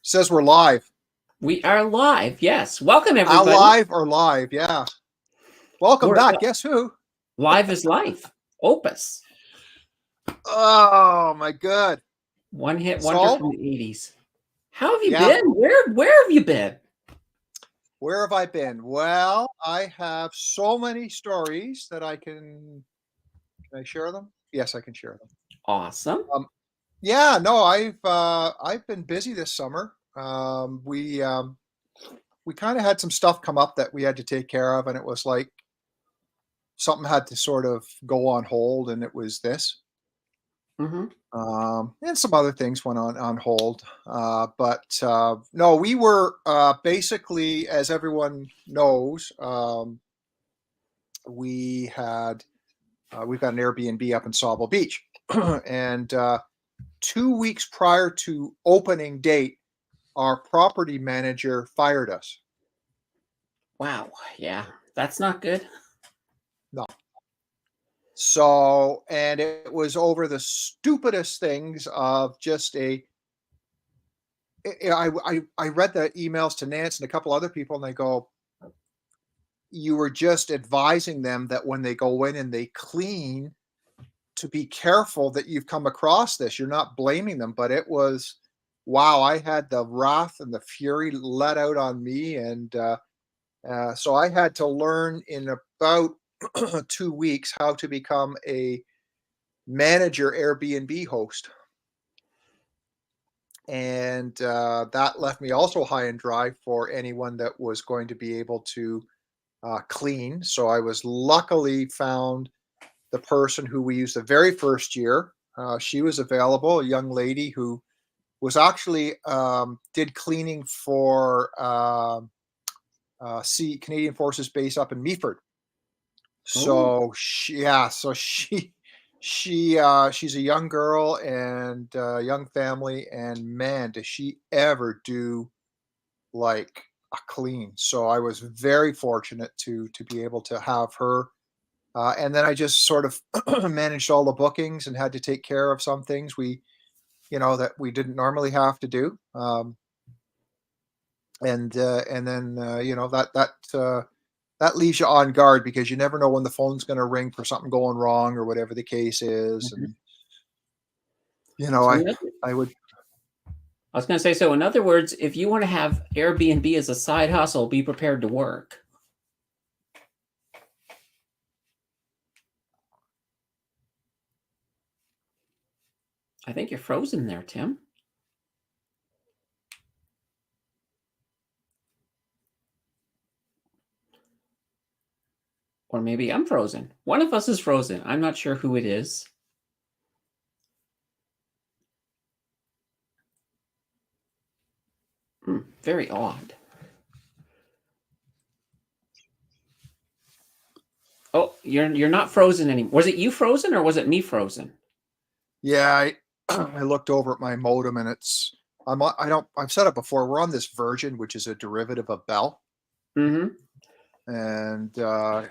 Says we're live. We are live. Yes. Welcome, everybody. Alive or live, yeah. Welcome We're back. Guess who? live is life. Opus. Oh my god. One hit wonder So, from the 80s. How have you yeah, been? Where have you been? where have I been? Well, I have so many stories that can I share them? Yes, I can share them. Awesome. Yeah, no, I've been busy this summer. We kind of had some stuff come up that we had to take care of, and it was like something had to sort of go on hold, and it was this. Hmm. And some other things went on hold. But no, we were basically, as everyone knows, we had we've got an Airbnb up in Sawville Beach, and 2 weeks prior to opening date, our property manager fired us. Wow. Yeah. That's not good. No. So, and it was over the stupidest things of just I read the emails to Nance and a couple other people, and they go, "You were just advising them that when they go in and they clean, to be careful that you've come across this. You're not blaming them." But it was, wow! I had the wrath and the fury let out on me, and so I had to learn in about 2 weeks how to become a manager Airbnb host. And that left me also high and dry for anyone that was going to be able to clean. So I was luckily found the person who we used the very first year. She was available, a young lady who was actually did cleaning for Canadian Forces Base up in Meaford. Oh, So she's a young girl and young family, and man, does she ever do like a clean. So I was very fortunate to be able to have her. And then I just sort of managed all the bookings and had to take care of some things that we didn't normally have to do. And then that leaves you on guard because you never know when the phone's going to ring for something going wrong or whatever the case is. mhm. And So I would. I was going to say, so in other words, if you want to have Airbnb as a side hustle, be prepared to work. I think you're frozen there, Tim. Or maybe I'm frozen. One of us is frozen. I'm not sure who it is. Very odd. Oh, you're not frozen anymore. Was it you frozen or was it me frozen? Yeah, I looked over at my modem and I've said it before. We're on this version, which is a derivative of Bell, Mm-hmm. and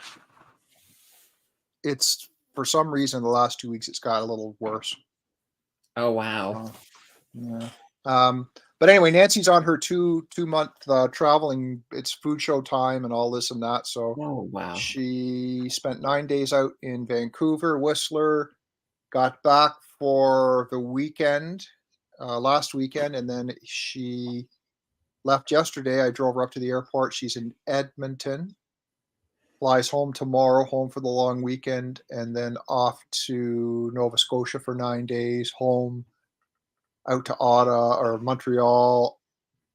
it's for some reason the last 2 weeks it's got a little worse. Oh wow. Yeah. But anyway, Nancy's on her two month traveling. It's food show time and all this and that. So Oh wow. she spent 9 days out in Vancouver, Whistler, got back for the weekend, last weekend, and then she left yesterday. I drove her up to the airport. She's in Edmonton, flies home tomorrow, home for the long weekend, and then off to Nova Scotia for 9 days, home out to Ottawa or Montreal.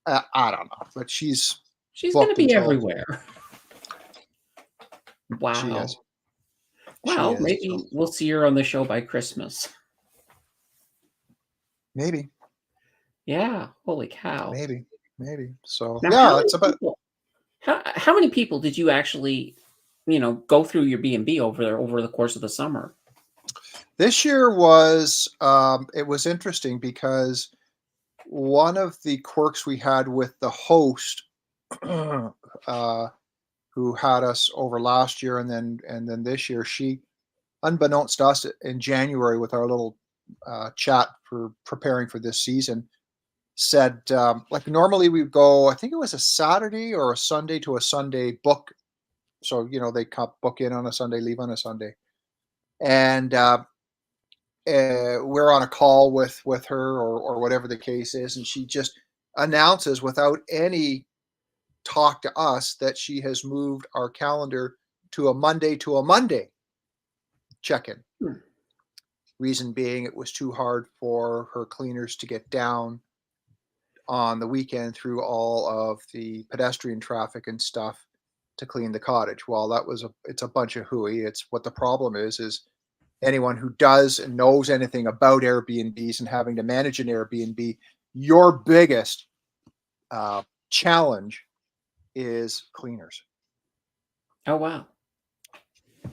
I don't know, but she's She's gonna booked be until everywhere. she Wow. is. She Well, is. So maybe we'll see her on the show by Christmas. maybe, Yeah. Holy cow. maybe, maybe. So Now, yeah, it's about how many people did you actually, go through your B&B over the course of the summer? this year was it was interesting because one of the quirks we had with the host uh, who had us over last year and then this year, she, unbeknownst to us in January with our little chat for preparing for this season, said, like normally we would go, I think it was a Saturday or a Sunday to a Sunday book. So, they book in on a Sunday, leave on a Sunday. And we're on a call with her or whatever the case is. And she just announces without any talk to us that she has moved our calendar to a Monday check-in. Reason being, it was too hard for her cleaners to get down on the weekend through all of the pedestrian traffic and stuff to clean the cottage. Well, it's a bunch of hooey. It's what the problem is anyone who does and knows anything about Airbnbs and having to manage an Airbnb, your biggest challenge is cleaners. Oh, wow.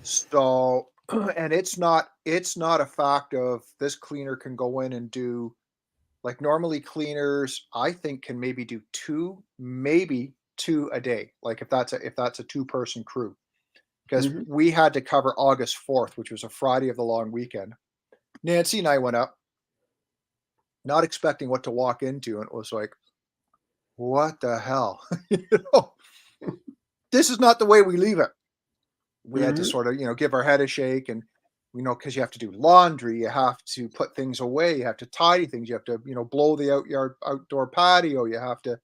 So, and it's not a fact of this cleaner can go in and do, like normally cleaners, I think can maybe do maybe two a day. Like if that's a 2-person crew, because Mhm. we had to cover August 4th, which was a Friday of the long weekend. Nancy and I went up, not expecting what to walk into, and it was like, what the hell? You know, this is not the way we leave it. We had to Mhm. sort of, give our head a shake, and because you have to do laundry, you have to put things away, you have to tidy things, you have to, blow the outdoor patio, you have to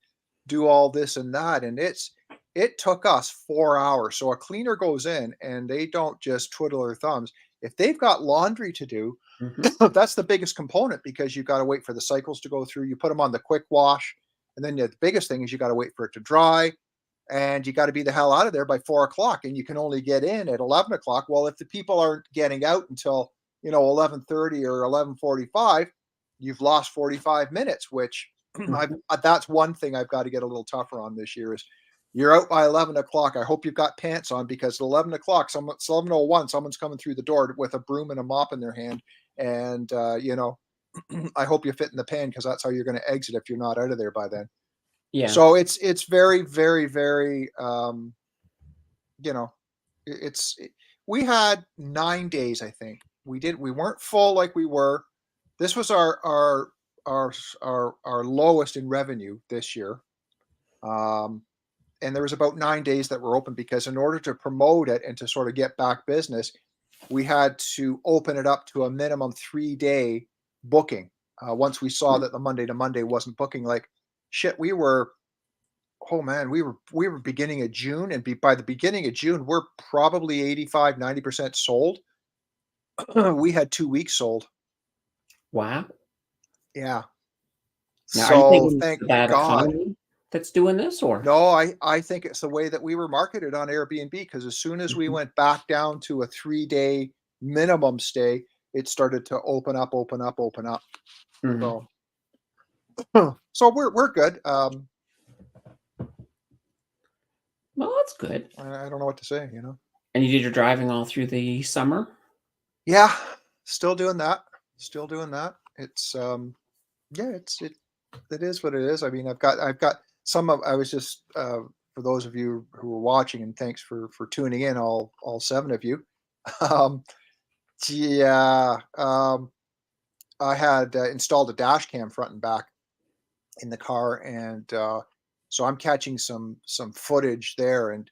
do all this and that, and it took us 4 hours. So a cleaner goes in and they don't just twiddle their thumbs. If they've got laundry to do, Mhm. that's the biggest component because you got to wait for the cycles to go through. You put them on the quick wash, and then the biggest thing is you got to wait for it to dry, and you got to be the hell out of there by 4 o'clock, and you can only get in at 11 o'clock. Well, if the people aren't getting out until 11:30 or 11:45, you've lost 45 minutes. Which Mhm. that's one thing I've got to get a little tougher on this year is you're out by 11 o'clock. I hope you've got pants on because at 11 o'clock, it's 11:01, someone's coming through the door with a broom and a mop in their hand, and I hope you fit in the pan because that's how you're going to exit if you're not out of there by then. Yeah. So it's very, very, very, you know, we had 9 days, I think. We weren't full like we were. This was our lowest in revenue this year. Um, and there was about 9 days that were open because in order to promote it and to sort of get back business, we had to open it up to a minimum 3-day booking. Once we saw Mhm. that the Monday to Monday wasn't booking, like shit, we were, oh man, we were beginning of June, and by the beginning of June, we're probably 85-90% sold. We had 2 weeks sold. Wow. Yeah. Now, are you So thinking it's thank the bad God. economy that's doing this, or? No, I think it's the way that we were marketed on Airbnb because as soon as we Mhm. went back down to a 3-day minimum stay, it started to open up, open up, open up. Mhm. So so we're good. Well, that's good. I don't know what to say. And you did your driving all through the summer? Yeah, still doing that. Still doing that. It's yeah, it is what it is. I mean, I've got some of I was just for those of you who were watching, and thanks for tuning in, all 7 of you. Um yeah, I had installed a dash cam front and back in the car, and so I'm catching some footage there, and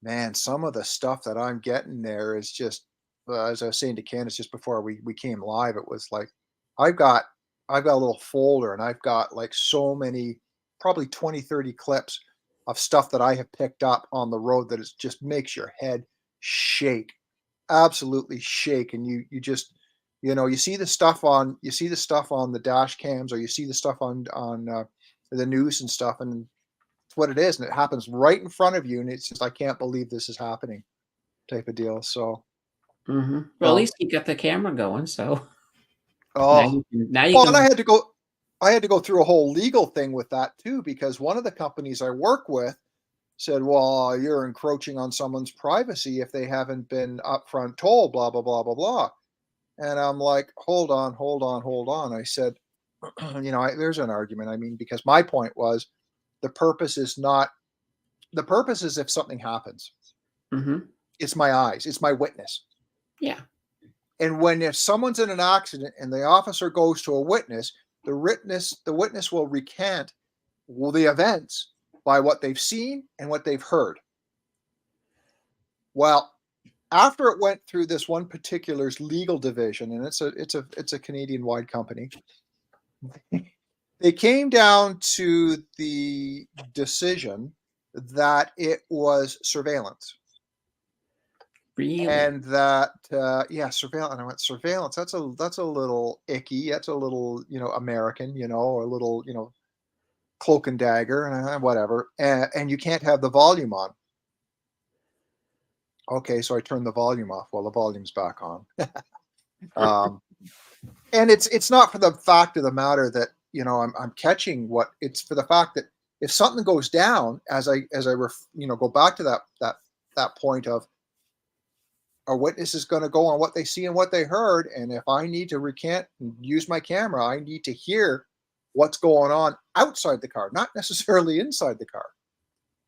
man, some of the stuff that I'm getting there is just, as I was saying to Candace just before we came live, it was like I've got I've got a little folder, and I've got like so many, probably 20, 30 clips of stuff that I have picked up on the road that it just makes your head shake, absolutely shake, and you just you see the stuff on the dash cams, or you see the stuff on the news and stuff, and it's what it is, and it happens right in front of you, and it's just, I can't believe this is happening, type of deal. So, Mhm. Well, at so least you got the camera going, so now oh, well, and can I had to go through a whole legal thing with that too, because one of the companies I work with said, "Well, you're encroaching on someone's privacy if they haven't been upfront told, blah blah blah blah blah." And I'm like, "Hold on, hold on, hold on." I said, there's an argument. I mean, because my point was, the purpose is not the purpose is if something happens, Mhm. it's my eyes, it's my witness. Yeah. And if someone's in an accident and the officer goes to a witness, the witness will recant the events by what they've seen and what they've heard. Well, after it went through this one particular's legal division, and it's a Canadian wide company, they came down to the decision that it was surveillance. Really? And that yeah, surveillance. And I went, surveillance, that's a little icky, that's a little, American, or a little, cloak and dagger, and whatever, and you can't have the volume on. Okay, so I turned the volume off. Well, the volume's back on. um, and it's not for the fact of the matter that I'm catching what, it's for the fact that if something goes down, go back to that point of, a witness is going to go on what they see and what they heard, and if I need to recant and use my camera, I need to hear what's going on outside the car, not necessarily inside the car.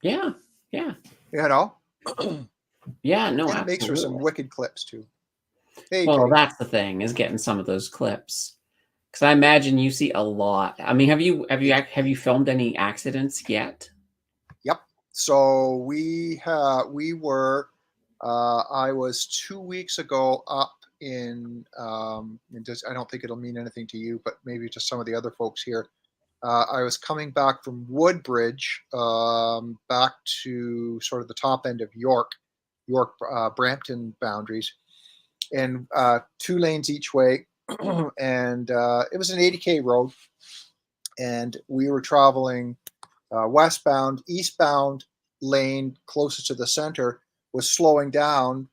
Yeah. Yeah. You know, Yeah. No, and it makes for some absolutely. wicked clips too. Hey, Well, Kitty. that's the thing, is getting some of those clips. Because I imagine you see a lot. I mean, have you filmed any accidents yet? Yep. So I was 2 weeks ago up I don't think it'll mean anything to you, but maybe to some of the other folks here. I was coming back from Woodbridge, back to sort of the top end of York, Brampton boundaries, and 2 lanes each way. And it was an 80K road, and we were traveling westbound. Eastbound lane closest to the center was slowing down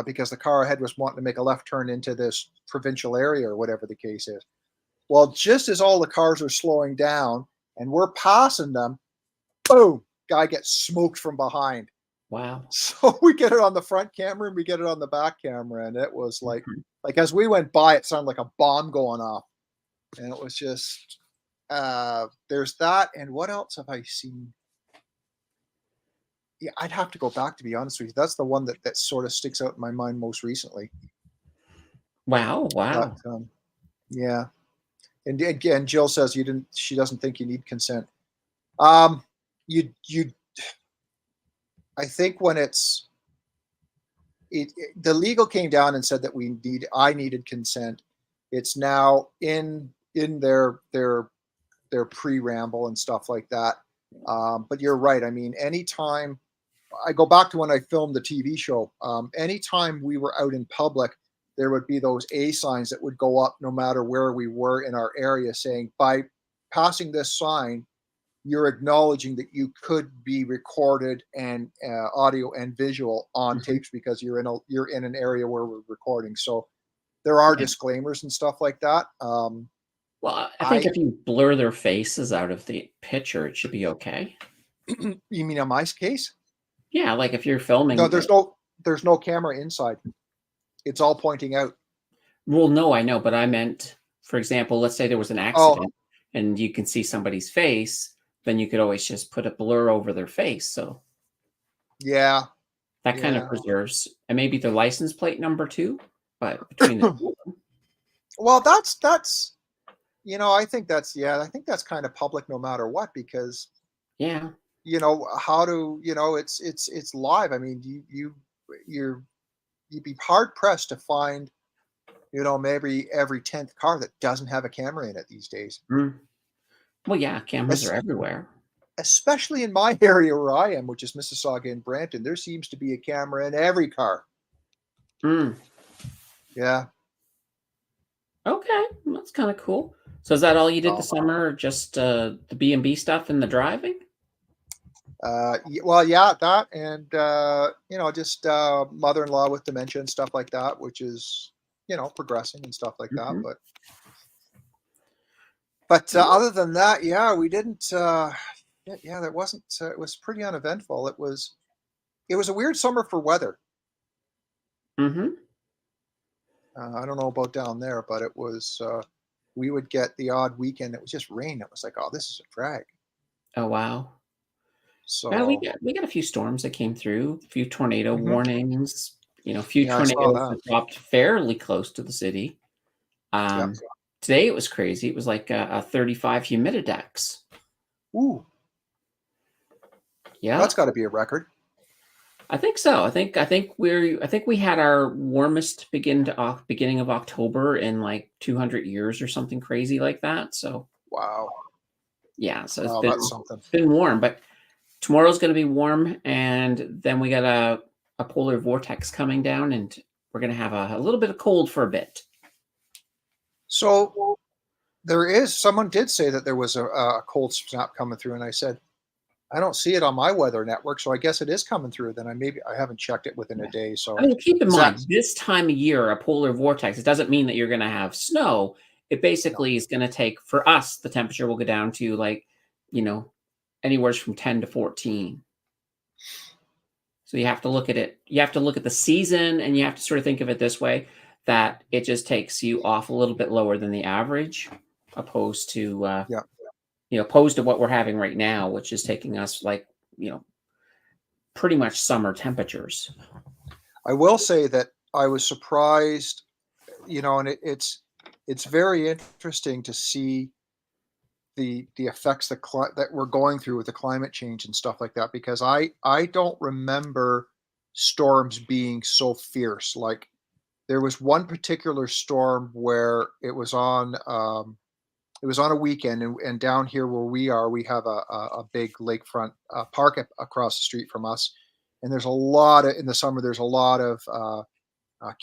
because the car ahead was wanting to make a left turn into this provincial area or whatever the case is. Well, just as all the cars are slowing down and we're passing them, boom, guy gets smoked from behind. Wow. So we get it on the front camera and we get it on the back camera, and it was like Mhm. as we went by, it sounded like a bomb going off, and it was just there's that. And what else have I seen? Yeah, I'd have to go back, to be honest with you. That's the one that sort of sticks out in my mind most recently. Wow. But Wow. yeah, and again, Jill says you didn't. She doesn't think you need consent. Um, you. I think when the legal came down and said that I needed consent. It's now in their pre-ramble and stuff like that. But you're right. I mean, anytime I go back to when I filmed the TV show, anytime we were out in public, there would be those A signs that would go up no matter where we were in our area, saying, by passing this sign, you're acknowledging that you could be recorded and audio and visual on Mhm. tapes because you're in an area where we're recording. So there are Yeah. disclaimers and stuff like that. Well, I think I if you blur their faces out of the picture, it should be okay. You mean on my case? Yeah, like if you're No, filming there's no camera inside. It's all pointing out. well, no, I know, but I meant, for example, let's say there was an Oh, accident and you can see somebody's face, then you could always just put a blur over their face. So yeah, that kind of yeah. preserves, and maybe their license plate number too, but between the two of them. Well, that's I think that's kind of public no matter what, because Yeah. how to it's live. I mean, you're you'd be hard pressed to find maybe every 10th car that doesn't have a camera in it these days. Mm. Well, yeah, cameras are Es- everywhere. Especially in my area where I am, which is Mississauga and Brampton, there seems to be a camera in every car. Mm. Yeah. Okay, well, that's kind of cool. So is that all you did So, this summer, or just the B&B stuff and the driving? well, yeah, that, and just mother-in-law with dementia and stuff like that, which is progressing and stuff like that. Mhm. But Well, other than that, yeah, we didn't. Yeah, that wasn't. It was pretty uneventful. It was a weird summer for weather. mhm. I don't know about down there, but it was. We would get the odd weekend. It was just rain. It was like, oh, this is a drag. Oh, wow. Yeah, we So, got we got a few storms that came through, a few tornado mhm, warnings, a few yeah, I saw tornadoes that. that dropped fairly close to the city. Yeah. Um, Today it was crazy. It was like a 35 humididex. Ooh, Yeah, that's got to be a record. I think so. I think we had our warmest beginning of October in like 200 years or something crazy like that. So Wow. yeah, so Wow, that's something. it's been warm, but tomorrow's going to be warm, and then we got a polar vortex coming down, and we're going to have a little bit of cold for a bit. So someone did say that there was a cold snap coming through, and I said, I don't see it on my weather network, so I guess it is coming through. Then I haven't checked it within a Yeah. day. I So mean, keep in is that mind, this time of year, a polar vortex, it doesn't mean that you're going to have snow. It no? basically is going to take, for us, the temperature will go down to like, you know, anywhere from 10 to 14. So you have to look at it. You have to look at the season, and you have to sort of think of it this way, that it just takes you off a little bit lower than the average, opposed to, Yeah. opposed to what we're having right now, which is taking us like, you know, pretty much summer temperatures. I will say that I was surprised, and it's very interesting to see the effects that we're going through with the climate change and stuff like that, because I don't remember storms being so fierce. Like there was one particular storm where it was on a weekend, and down here where we are, we have a big lakefront park across the street from us, and there's a lot of in the summer. There's a lot of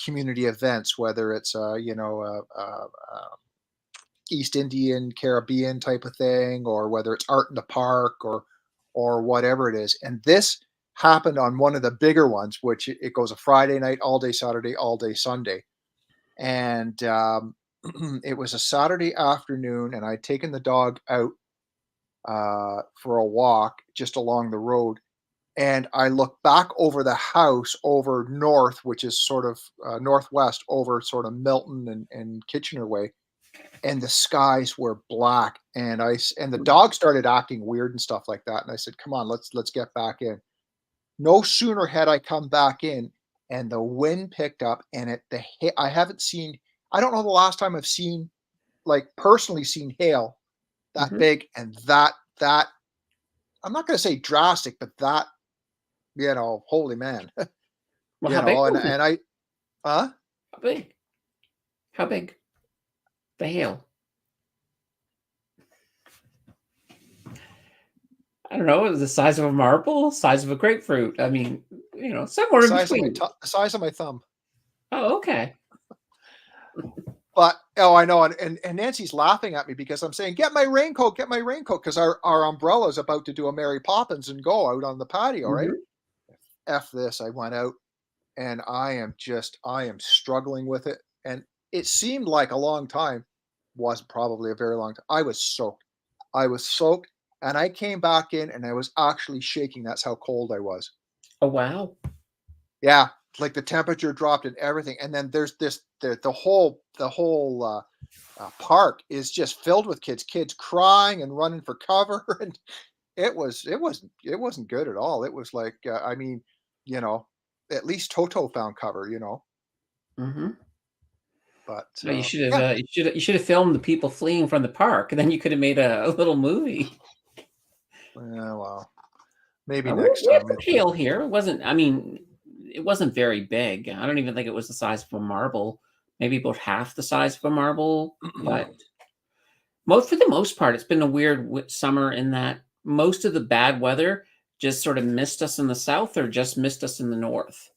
community events, whether it's East Indian, Caribbean type of thing, or whether it's art in the park or whatever it is. And this happened on one of the bigger ones, which it goes a Friday night, all day Saturday, all day Sunday. And it was a Saturday afternoon, and I'd taken the dog out for a walk just along the road. And I looked back over the house over north, which is sort of northwest over sort of Milton and Kitchener way, and the skies were black, and and the dog started acting weird and stuff like that, and I said, come on, let's get back in. No sooner had I come back in, and the wind picked up, and I haven't seen, I don't know the last time I've seen, like, personally seen hail that Mhm. big, and that I'm not going to say drastic, but that, holy man. Well, how big was it? And I huh How big? How big? The hail. I don't know. It was the size of a marble, size of a grapefruit. I mean, somewhere in between. the size of my thumb. Oh, okay. But oh, I know, and Nancy's laughing at me because I'm saying, get my raincoat, because our umbrella is about to do a Mary Poppins and go out on the patio, right? Mhm. F this, I went out, and I am struggling with it, and it seemed like a long time, was probably a very long time. I was soaked, and I came back in, and I was actually shaking. That's how cold I was. Oh, wow. Yeah, like the temperature dropped and everything, and then there's the whole park is just filled with kids crying and running for cover, and it wasn't good at all. It was like, I mean, you know, at least Toto found cover. Mhm. But No, yeah, you should have filmed the people fleeing from the park, and then you could have made a little movie. yeah, well, maybe next We had time. some hail here. It wasn't. I mean, it wasn't very big. I don't even think it was the size of a marble. Maybe about half the size of a marble. But for the most part, it's been a weird summer in that most of the bad weather just sort of missed us in the south or just missed us in the north.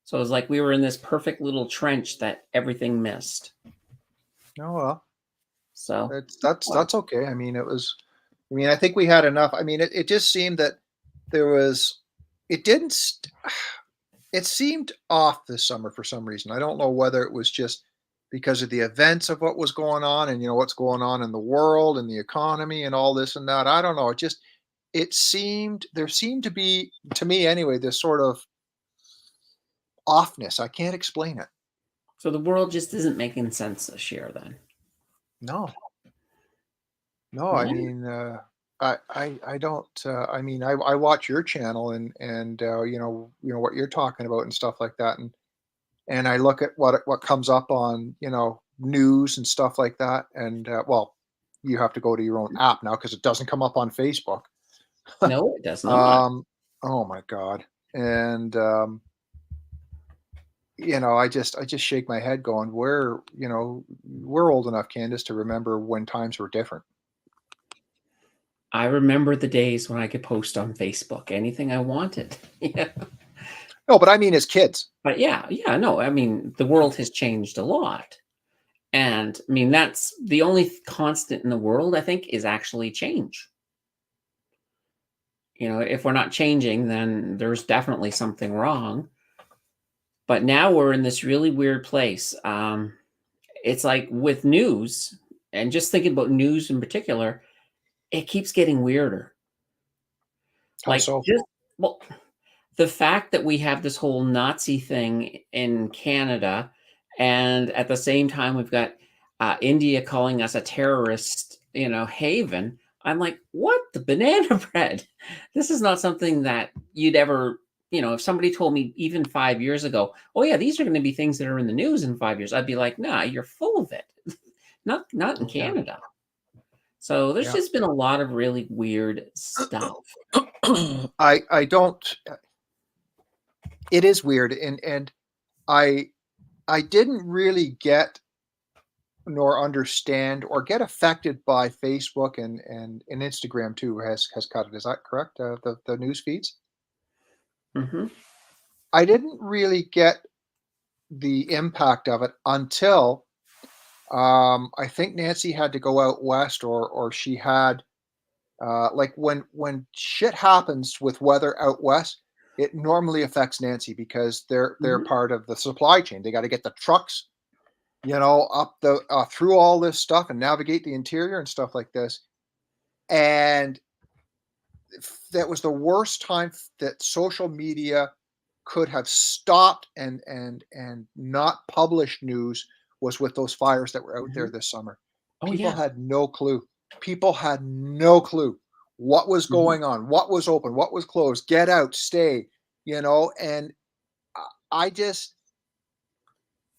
So it was like we were in this perfect little trench that everything missed. Oh well, So it's that's okay. I mean, I think we had enough. I mean, it just seemed that there was, it didn't. It seemed off this summer for some reason. I don't know whether it was just because of the events of what was going on, and what's going on in the world and the economy and all this and that. I don't know. There seemed to be, to me anyway, this sort of offness. I can't explain it. the world just isn't making sense this year then. No, no. I Yeah. mean, I don't. I mean, I watch your channel, and what you're talking about and stuff like that, and I look at what comes up on news and stuff like that. And well, you have to go to your own app now because it doesn't come up on Facebook. No, it does not. Um, oh my God. And I just shake my head going, we're old enough, Candace, to remember when times were different. I remember the days when I could post on Facebook anything I wanted. Yeah. No, but I mean as kids. But yeah, no, I mean, the world has changed a lot. And I mean, that's the only constant in the world, I think, is actually change. If we're not changing, then there's definitely something wrong. But now we're in this really weird place. It's like with news, and just thinking about news in particular, it keeps getting weirder. How Like, so? well, the fact that we have this whole Nazi thing in Canada, and at the same time we've got India calling us a terrorist, haven. I'm like, what the banana bread? This is not something that you'd ever, if somebody told me even 5 years ago, oh yeah, these are going to be things that are in the news in 5 years, I'd be like, nah, you're full of it. Not in Yeah. Canada. So there's Yeah. just been a lot of really weird stuff. I don't. It is weird, and I I didn't really get nor understand or get affected by Facebook and Instagram too has cut it. Is that correct? The news feeds. Hmm. I didn't really get the impact of it until I think Nancy had to go out west, or she had like when shit happens with weather out west, it normally affects Nancy because they're Hmm. part of the supply chain. They got to get the trucks, up the through all this stuff and navigate the interior and stuff like this. And that was the worst time that social media could have stopped and not published news was with those fires that were out there Hmm. this summer. Oh People yeah. had no clue. People had no clue what was Hmm. going on, what was open, what was closed, get out, stay, and I just,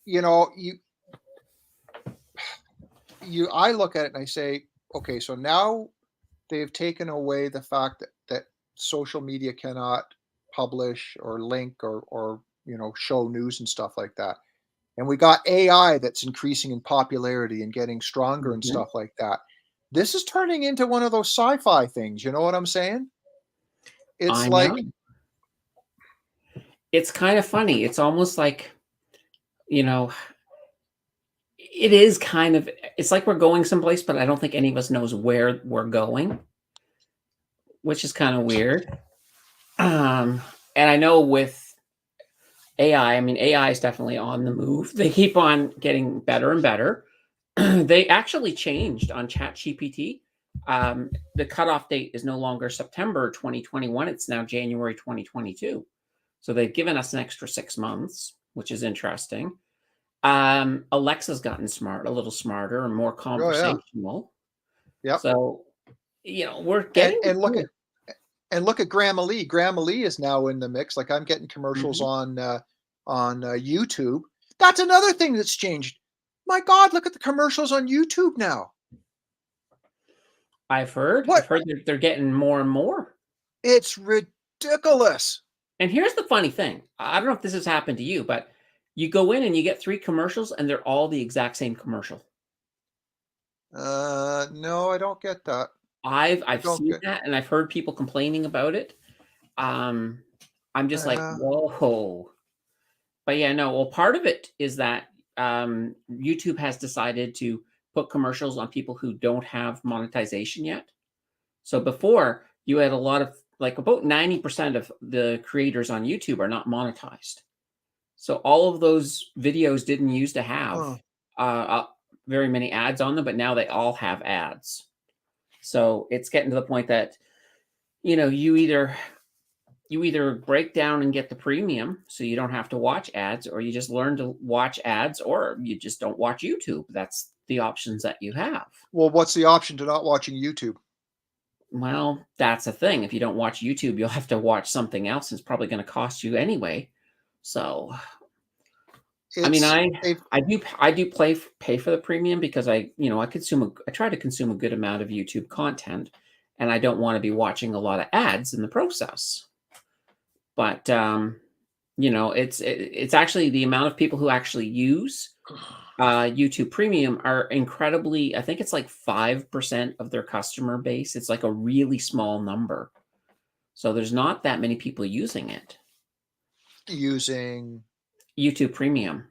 you know, I look at it and I say, okay, so now they've taken away the fact that social media cannot publish or link or show news and stuff like that. And we got AI that's increasing in popularity and getting stronger and Hmm. stuff like that. This is turning into one of those sci-fi things, you know what I'm saying? It's I know. like, It's kind of funny. It's almost like, you know, it is kind of, it's like we're going someplace, but I don't think any of us knows where we're going, which is kind of weird. Um, and I know with AI, I mean, AI is definitely on the move. They keep on getting better and better. They actually changed on ChatGPT. The cutoff date is no longer September 2021. It's now January 2022. So they've given us an extra 6 months, which is interesting. Alexa's gotten a little smarter and more oh yeah, conversational. yep. So, we're And getting and look good. at and look at Grandma Lee. Grandma Lee is now in the mix. Like I'm getting commercials Mhm. on YouTube. That's another thing that's changed. My God, look at the commercials on YouTube now. I've What? heard they're getting more and more. It's ridiculous. And here's the funny thing. I don't know if this has happened to you, but you go in and you get 3 commercials and they're all the exact same commercial. No, I don't get that. I I've don't seen get. that and I've heard people complaining about it. Um, I'm just like, Uh, "Whoa." But yeah, no, well, part of it is that, YouTube has decided to put commercials on people who don't have monetization yet. So before, you had a lot of like, about 90% of the creators on YouTube are not monetized. So all of those videos didn't used to have, huh. uh, uh, very many ads on them, but now they all have ads. So it's getting to the point that, you know, you either break down and get the premium so you don't have to watch ads, or you just learn to watch ads, or you just don't watch YouTube. That's the options that you have. Well, what's the option to not watching YouTube? Well, that's the thing. If you don't watch YouTube, you'll have to watch something else. And it's probably going to cost you anyway. So I mean, It's they've I do pay for the premium because I try to consume a good amount of YouTube content, and I don't want to be watching a lot of ads in the process. But it's actually the amount of people who actually use YouTube Premium are incredibly. I think it's like 5% of their customer base. It's like a really small number. So there's not that many people using it. using YouTube Premium,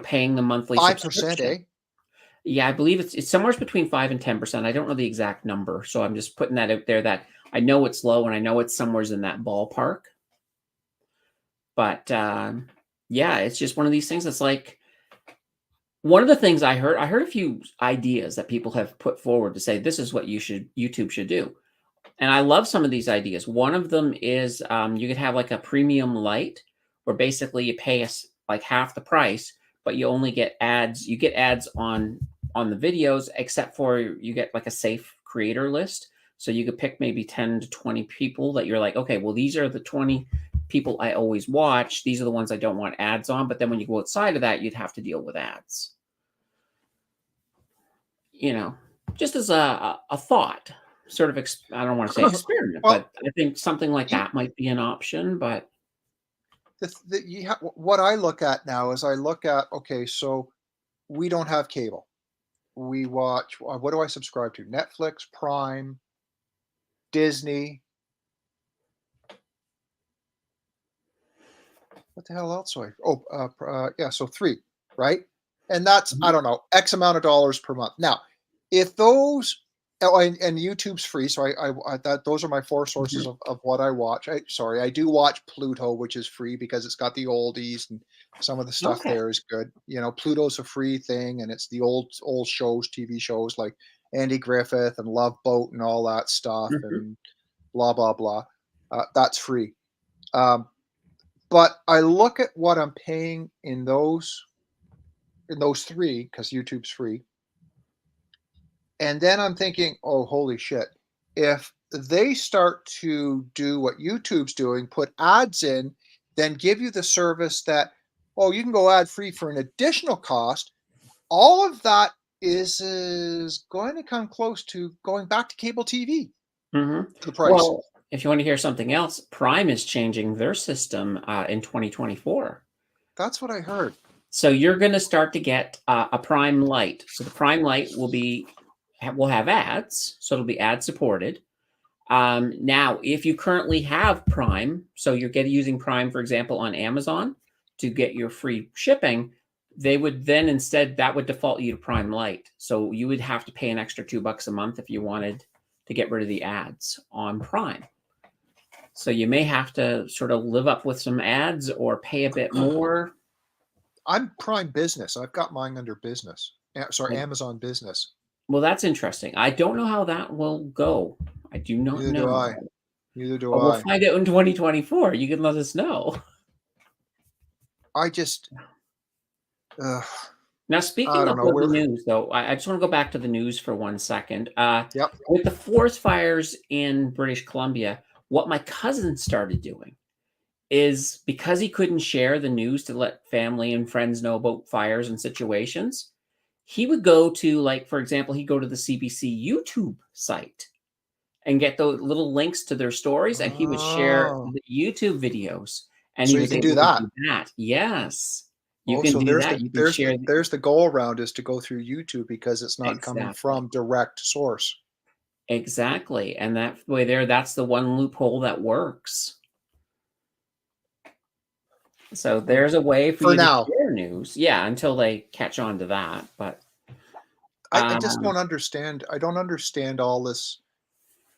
paying the monthly 5%, subscription. eh? Yeah, I believe it's somewhere between 5 and 10%. I don't know the exact number, so I'm just putting that out there that I know it's low and I know it's somewheres in that ballpark. But yeah, it's just one of these things that's like one of the things I heard a few ideas that people have put forward to say this is what YouTube should do. And I love some of these ideas. One of them is you could have like a premium light where basically you pay us like half the price, but you only get ads. You get ads on the videos, except for you get like a safe creator list. So you could pick maybe 10 to 20 people that you're like, okay, well, these are the 20 people I always watch. These are the ones I don't want ads on. But then when you go outside of that, you'd have to deal with ads. Just as a thought, sort of, I don't want to say experiment, Well, but I think something like you that might be an option. But what I look at now is I look at, okay, so we don't have cable. We watch, what do I subscribe to? Netflix, Prime, Disney. What the hell else do I? Oh, yeah, so 3, right? And that's, I don't know, X amount of dollars per month. Now, if those, and YouTube's free, so those are my 4 sources Mhm. of what I watch. I do watch Pluto, which is free because it's got the oldies and some of the stuff Okay. there is good. Pluto's a free thing, and it's the old shows, TV shows like Andy Griffith and Love Boat and all that stuff, Mhm. and blah blah blah. That's free. Um, but I look at what I'm paying in those 3 because YouTube's free, and then I'm thinking, oh, holy shit. If they start to do what YouTube's doing, put ads in, then give you the service that, oh, you can go ad free for an additional cost, all of that is going to come close to going back to cable TV Mhm. for the price. Well, if you want to hear something else, Prime is changing their system in 2024. That's what I heard. So you're going to start to get a Prime Lite. So the Prime Lite will have ads, so it'll be ad supported. Now, if you currently have Prime, so you're using Prime, for example, on Amazon to get your free shipping, they would then instead that would default you to Prime Lite. So you would have to pay an extra $2 a month if you wanted to get rid of the ads on Prime. So you may have to sort of live up with some ads or pay a bit more. I'm Prime Business. I've got mine under business. Sorry, Like, Amazon Business. well, that's interesting. I don't know how that will go. I do not Neither do know. I. Neither do But we'll I. find out in 2024. You can let us know. I just, uh, Now, I speaking don't of know. the news, though, I just want to go back to the news for 1 second. Yep. With the forest fires in British Columbia, what my cousin started doing is because he couldn't share the news to let family and friends know about fires and situations, he would go to, like, for example, he'd go to the CBC YouTube site and get those little links to their stories, and he would share Oh, the YouTube videos, and he so you was can do able to that. do that. Yes, you Oh, can so do there's that. the You can there's share the there's the goal around is to go through YouTube because it's not coming exactly. from direct source. Exactly, and that way that's the one loophole that works. So there's a way for For you to now, share news. Yeah, until they catch on to that, but, I just um don't understand. I don't understand all this.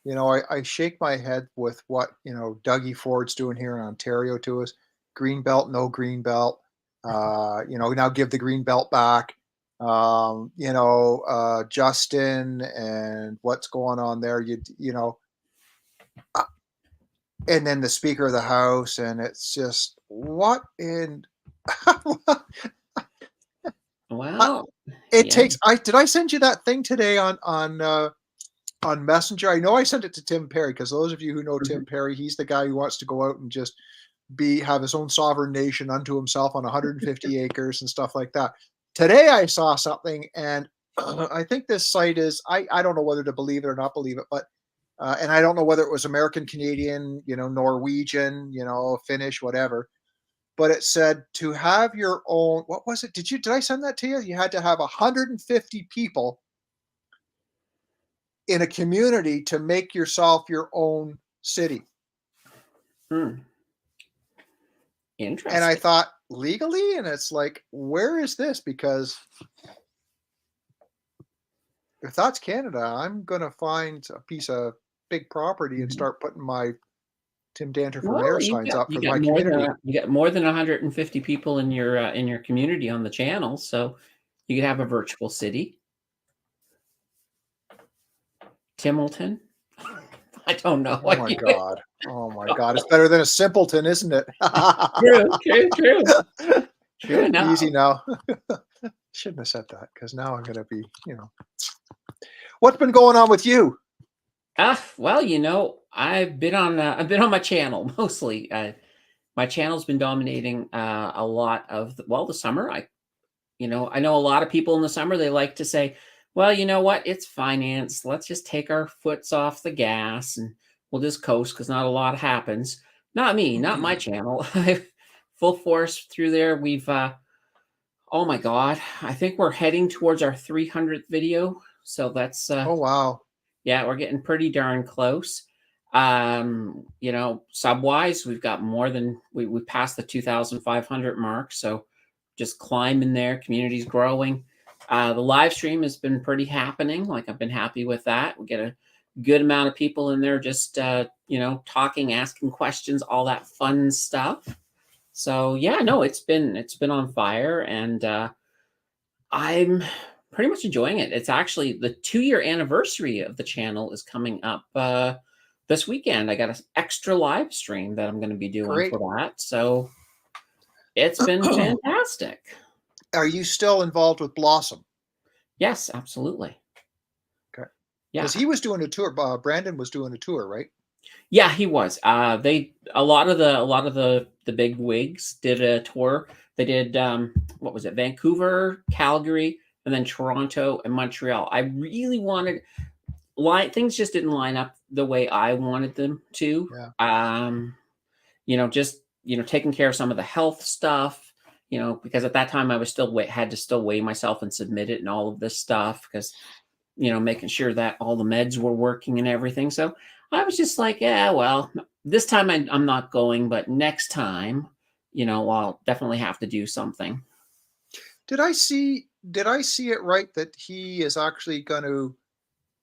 I shake my head with what Dougie Ford's doing here in Ontario to us. Green belt, no green belt. Now give the green belt back. Justin and what's going on there. Uh, and then the Speaker of the House, and it's just what in. I, well, it yeah. takes. I send you that thing today on Messenger. I know I sent it to Tim Perry because those of you who know Mhm. Tim Perry, he's the guy who wants to go out and just have his own sovereign nation unto himself on 150 acres and stuff like that. Today I saw something, and I think this site is, I don't know whether to believe it or not believe it, but and I don't know whether it was American, Canadian, Norwegian, Finnish, whatever. But it said to have your own. What was it? Did I send that to you? You had to have 150 people in a community to make yourself your own city. Hmm. And I Interesting. thought, legally? And it's like, where is this? Because if that's Canada, I'm going to find a piece of big property and Mhm. start putting my Tim Danter for Well, mayor signs up you for got my more community. than 150 people in your community on the channel, so you could have a virtual city. Timilton? I don't know Oh what my you God. Oh my God. It's better than a simpleton, isn't it? True, true, true. True Easy enough. now. Shouldn't have said that, because now I'm going to be, what's been going on with you? Well, I've been on my channel mostly. My channel's been dominating a lot of the summer. I know a lot of people in the summer they like to say, "Well, you know what? It's finance. Let's just take our foots off the gas and we'll just coast because not a lot happens." Not me, not my channel. Full force through there. We've oh my god, I think we're heading towards our 300th video. So that's Oh, wow. yeah, we're getting pretty darn close. Sub-wise, we've got more than we passed the 2,500 mark, so just climbing there. Community's growing. The live stream has been pretty happening. Like I've been happy with that. We get a good amount of people in there, just talking, asking questions, all that fun stuff. So yeah, no, it's been on fire, and I'm pretty much enjoying it. It's actually the 2-year anniversary of the channel is coming up this weekend. I got an extra live stream that I'm going to be doing Great. for that. So it's been fantastic. Are you still involved with Blossom? Yes, absolutely. Okay. Yeah. Because he was doing a tour. Brandon was doing a tour, right? Yeah, he was. They a lot of the big wigs did a tour. They did what was it? Vancouver, Calgary, and then Toronto and Montreal. I really wanted things just didn't line up the way I wanted them to. Yeah. Just taking care of some of the health stuff. Because at that time I was had to still weigh myself and submit it and all of this stuff because making sure that all the meds were working and everything. So I was just like, yeah, well, this time I'm not going, but next time, I'll definitely have to do something. Did I see it right that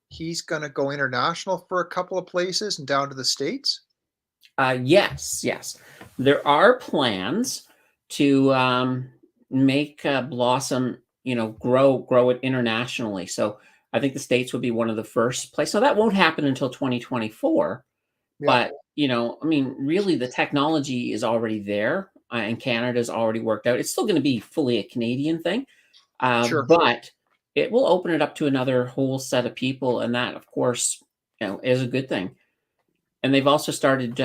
he's gonna go international for a couple of places and down to the States? Yes, yes. There are plans to make Blossom, grow it internationally. So I think the States would be one of the first places. So that won't happen until 2024. Yeah. But, I mean, really the technology is already there and Canada's already worked out. It's still going to be fully a Canadian thing, Sure. but it will open it up to another whole set of people. And that, of course, is a good thing. And they've also started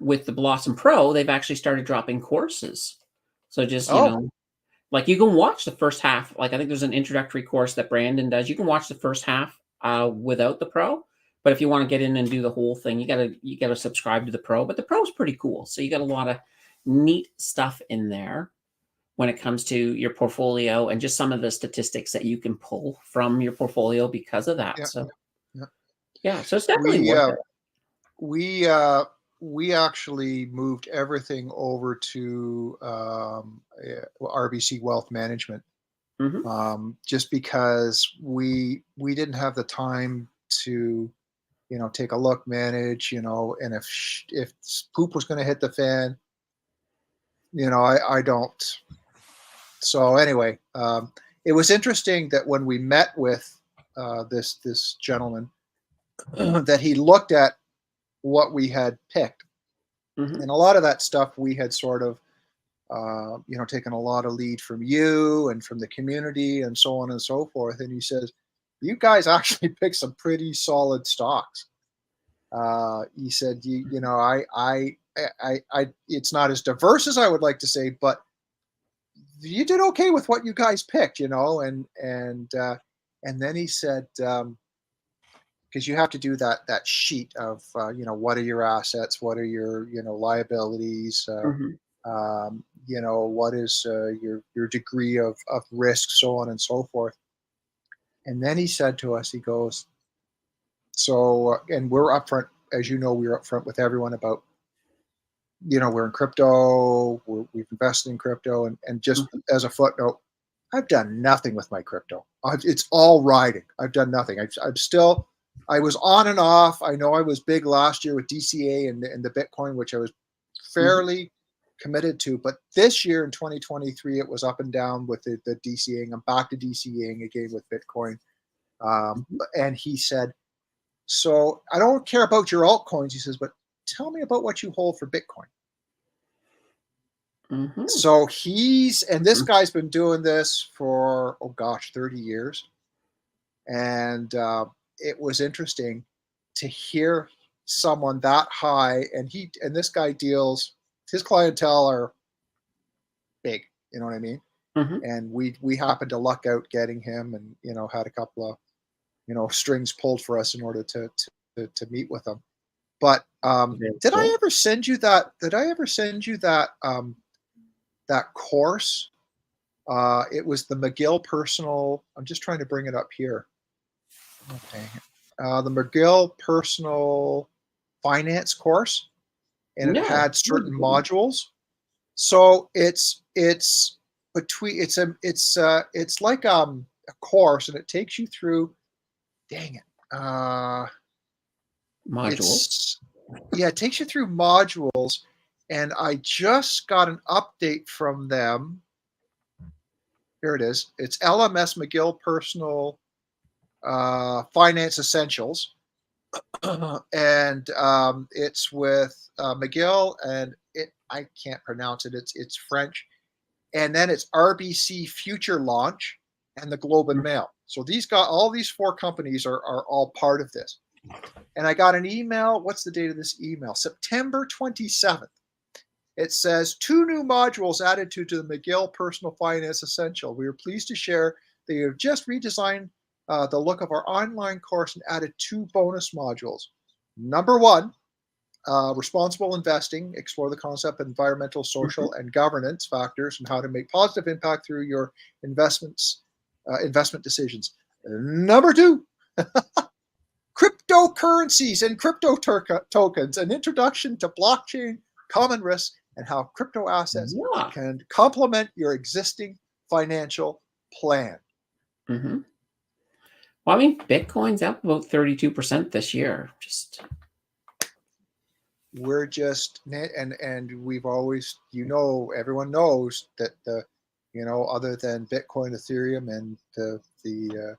with the Blossom Pro, they've actually started dropping courses. So just, Oh, like you can watch the first half. Like I think there's an introductory course that Brandon does. You can watch the first half without the Pro. But if you want to get in and do the whole thing, you gotta subscribe to the Pro. But the Pro is pretty cool. So you got a lot of neat stuff in there when it comes to your portfolio and just some of the statistics that you can pull from your portfolio because of that. yeah, So yeah. yeah, so it's definitely We worth uh, it. we uh, we actually moved everything over to RBC Wealth Management, Hmm. just because we didn't have the time to take a look, manage, and if poop was going to hit the fan, I don't. So anyway, it was interesting that when we met with this gentleman, that he looked at what we had picked, Hmm. and a lot of that stuff we had sort of taken a lot of lead from you and from the community and so on and so forth. And he says, "You guys actually picked some pretty solid stocks." He said, "You know, I it's not as diverse as I would like to say, but you did okay with what you guys picked, you know. And then he said, because you have to do that sheet of what are your assets, what are your liabilities, Mhm. what is your degree of risk, so on and so forth. And then he said to us, he goes, so and we're upfront, as you know, we're upfront with everyone about we're in crypto, we've invested in crypto, and just Mhm. as a footnote, I've done nothing with my crypto. It's all riding. I've done nothing. I'm still, I was on and off. I know I was big last year with DCA and the Bitcoin, which I was Mhm. fairly committed to. But this year in 2023, it was up and down with the DCAing. I'm back to DCAing again with Bitcoin. Mhm. And he said, so I don't care about your altcoins. He says, but tell me about what you hold for Bitcoin. Mhm. So and this Mhm. guy's been doing this for, oh gosh, 30 years. And it was interesting to hear someone that high. And this guy deals, his clientele are big, you know what I mean? Mhm. And we happened to luck out getting him, and had a couple of strings pulled for us in order to meet with him. But Very did I cool. ever send you that? Did I ever send you that course? It was the McGill Personal. I'm just trying to bring it up here. Oh, dang it. The McGill Personal Finance course, and it No. had certain Mhm. modules. So it's between it's like a course, and it takes you through. Dang it. Modules. It's Yeah, it takes you through modules, and I just got an update from them. Here it is. It's LMS McGill Personal Finance Essentials, and it's with McGill, and I can't pronounce it. It's French, and then it's RBC Future Launch and the Globe and Mhm. Mail. So all these four companies are all part of this. And I got an email. What's the date of this email? September 27th. It says 2 new modules added to the McGill Personal Finance Essential. We are pleased to share that you have just redesigned the look of our online course and added 2 bonus modules. Number one, responsible investing, explore the concept of environmental, Mhm. social, and governance factors and how to make positive impact through your investment decisions. Number two, cryptocurrencies and tokens, an introduction to blockchain, common risks, and how crypto assets Yeah. can complement your existing financial plan. Mhm. Well, I mean, Bitcoin's up about 32% this year. Just We're just and we've always, everyone knows that other than Bitcoin, Ethereum, and the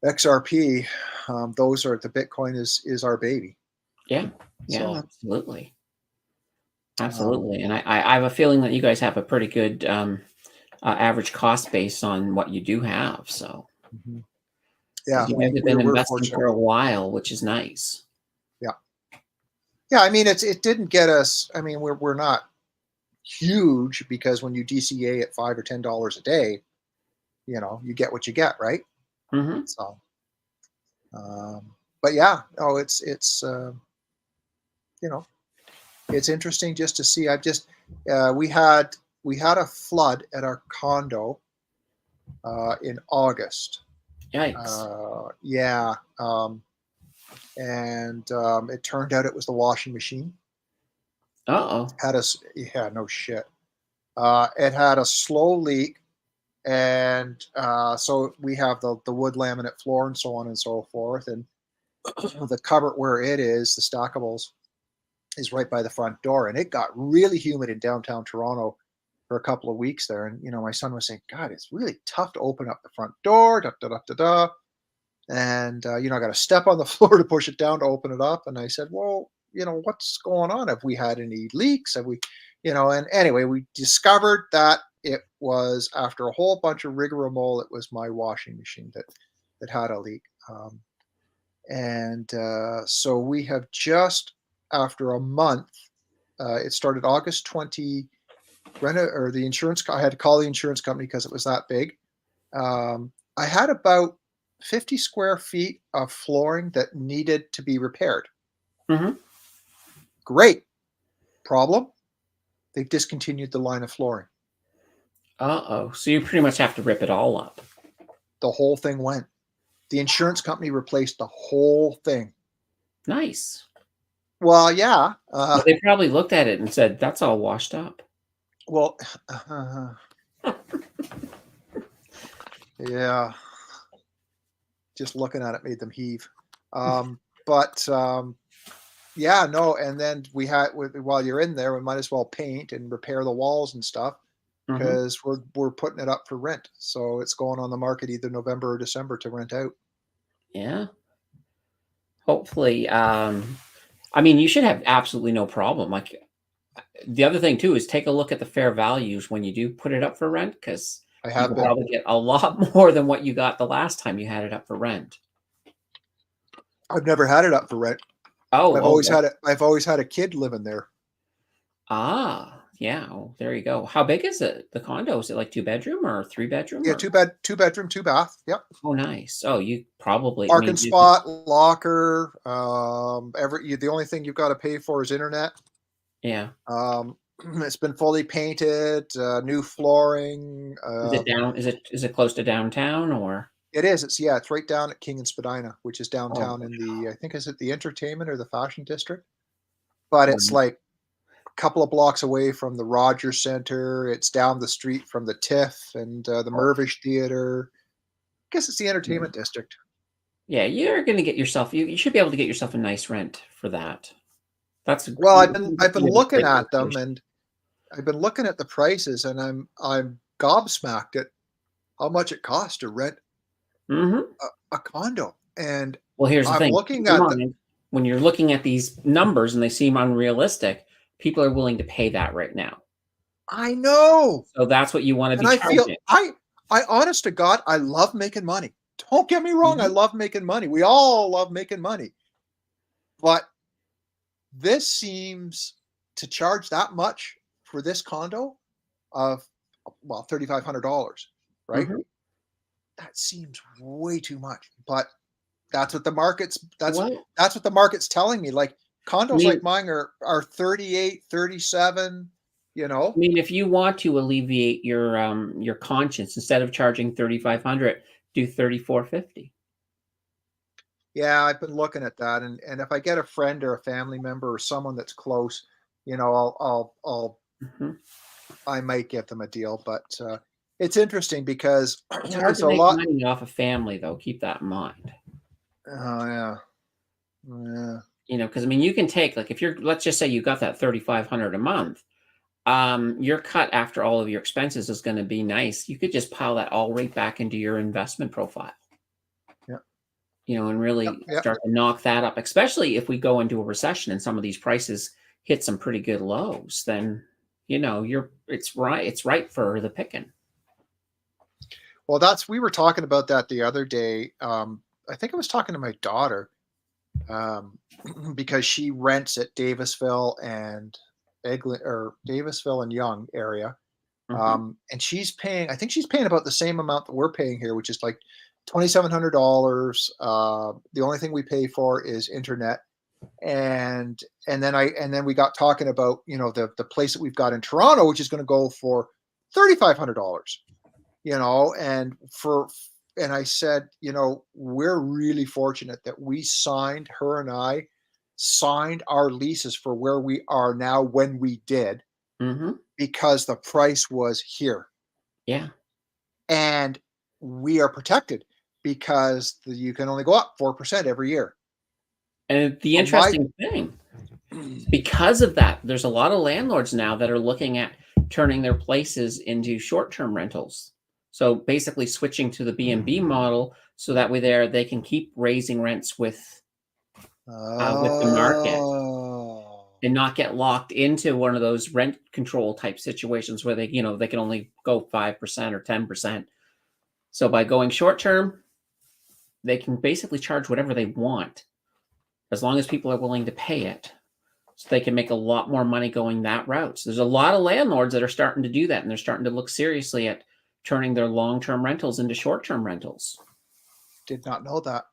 XRP, those are the Bitcoin is our baby. yeah. Yeah, So absolutely. um, Absolutely. And I have a feeling that you guys have a pretty good average cost base on what you do have. So, mhm. because Yeah, you guys we have we been we're investing fortunate. for a while, which is nice. Yeah, yeah. I mean, it didn't get us. I mean, we're not huge, because when you DCA at $5 or $10 a day, you get what you get, right? Hmm. So, but yeah, no, it's you know it's interesting just to see. I've just we had a flood at our condo in August. Yikes. Yeah, and it turned out it was the washing machine. Uh-oh. Yeah, no shit. It had a slow leak, and so we have the wood laminate floor and so on and so forth, and the cupboard where it is, the stackables, is right by the front door, and it got really humid in downtown Toronto for a couple of weeks there. And my son was saying, God, it's really tough to open up the front door, da da da da da. And I got to step on the floor to push it down to open it up. And I said, well, what's going on? Have we had any leaks? Have we, and anyway, we discovered that it was, after a whole bunch of rigmarole, it was my washing machine that had a leak. And so we have just, after a month, It started August 20. Or the insurance. I had to call the insurance company because it was that big. I had about 50 square feet of flooring that needed to be repaired. Hmm. Great. Problem? They've discontinued the line of flooring. Uh-oh. So you pretty much have to rip it all up. The whole thing went. The insurance company replaced the whole thing. Nice. Well, yeah. But they probably looked at it and said, that's all washed up. Well, yeah. Just looking at it made them heave. But yeah, no. And then while you're in there, we might as well paint and repair the walls and stuff Hmm. because we're putting it up for rent. So it's going on the market either November or December to rent out. Yeah. Hopefully. I mean, you should have absolutely no problem. Like, the other thing too is take a look at the fair values when you do put it up for rent, because I you have can been. probably get a lot more than what you got the last time you had it up for rent. I've never had it up for rent. Oh, I've always had a kid living there. yeah. Oh, there you go. How big is it? The condo? Is it like 2 bedroom or 3 bedroom Yeah, or? two bedroom, two bath. Yep. Oh, nice. Oh, you probably. I Parking mean, spot, locker. The only thing you've got to pay for is internet. yeah. It's been fully painted, new flooring. Is it down? Is it close to downtown or? It is. It's right down at King and Spadina, which is Oh, downtown in I think is it the entertainment or the fashion district? But it's um, like a couple of blocks away from the Rogers Center. It's down the street from the TIFF and the oh, Mirvish Theater. I guess it's the yeah. entertainment district. Yeah, you're gonna get yourself. You should be able to get yourself a nice rent for that. That's a Well, I've been you have a looking great at them location. and I've been looking at the prices and I'm gobsmacked at how much it costs to rent Hmm. a condo. And Well, here's the I'm thing. looking Keep in at the mind, when you're looking at these numbers and they seem unrealistic, people are willing to pay that right now. I know. So that's what you want to And be I feel charging. I honest to God, I love making money. Don't get me wrong, I Mhm. love making money. We all love making money. But this seems to charge that much for this condo of well, $3,500, right? Mhm. That seems way too much. But that's what the market's Well, that's what the market's telling me. Like I condos like mean, mine are 38, 37, you I know. mean, if you want to alleviate your conscience, instead of charging 3,500, do 3,450. Yeah, I've been looking at that, and if I get a friend or a family member or someone that's close, you know, Mhm. I might get them a deal. But it's interesting because It's hard it's to a make lot. money off a family, though. Keep that in mind. Oh yeah, yeah. Because I mean, you can take, like, if you're, let's just say you got that 3,500 a month, your cut after all of your expenses is going to be nice. You could just pile that all right back into your investment profile, Yeah. and Yep. really Yep. start to knock that up. Especially if we go into a recession and some of these prices hit some pretty good lows, then it's right for the picking. Well, we were talking about that the other day. I think I was talking to my daughter um, because she rents at Davisville and Davisville and Young area. Hmm. And she's paying, I think she's paying about the same amount that we're paying here, which is like $2,700. The only thing we pay for is internet. And then we got talking about, the place that we've got in Toronto, which is going to go for $3,500, and I said, we're really fortunate that her and I signed our leases for where we are now when we did, Hmm. because the price was here. Yeah. And we are protected because you can only go up 4% every year. And the So my interesting thing, because of that, there's a lot of landlords now that are looking at turning their places into short-term rentals. So basically switching to the B&B model, so that way they can keep raising rents with the market Oh. and not get locked into one of those rent control type situations where they can only go 5% or 10%. So by going short term, they can basically charge whatever they want as long as people are willing to pay it. So they can make a lot more money going that route. So there's a lot of landlords that are starting to do that, and they're starting to look seriously at turning their long-term rentals into short-term rentals. Did not know that.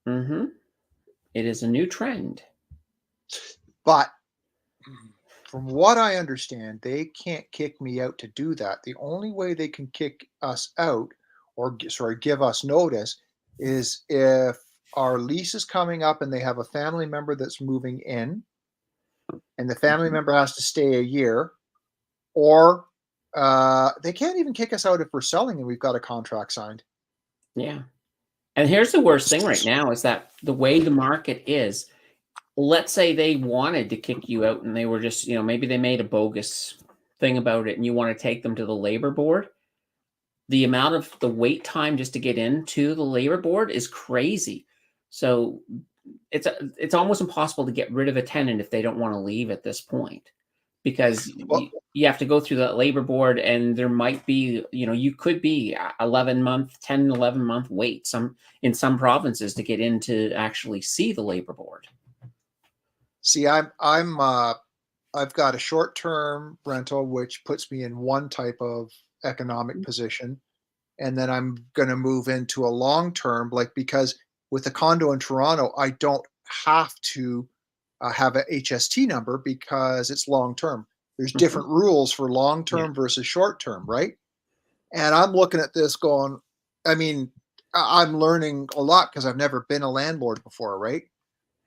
Mm-hmm. It is a new trend. But from what I understand, they can't kick me out to do that. The only way they can kick us out, or give us notice, is if our lease is coming up and they have a family member that's moving in, and the family member has to stay a year, or they can't even kick us out if we're selling and we've got a contract signed. Yeah. And here's the worst thing right now is that the way the market is, let's say they wanted to kick you out and they were just, maybe they made a bogus thing about it and you want to take them to the labor board. The amount of the wait time just to get into the labor board is crazy. So it's almost impossible to get rid of a tenant if they don't want to leave at this point, because Well, you have to go through that labor board, and there might be, you could be 11 month wait in some provinces to get in to actually see the labor board. see, I've got a short-term rental, which puts me in one type of economic position, and then I'm going to move into a long-term, like, because with the condo in Toronto, I don't have to have a HST number because it's long-term. There's different rules for Yeah. long-term versus short-term, right? And I'm looking at this going, I mean, I'm learning a lot because I've never been a landlord before, right?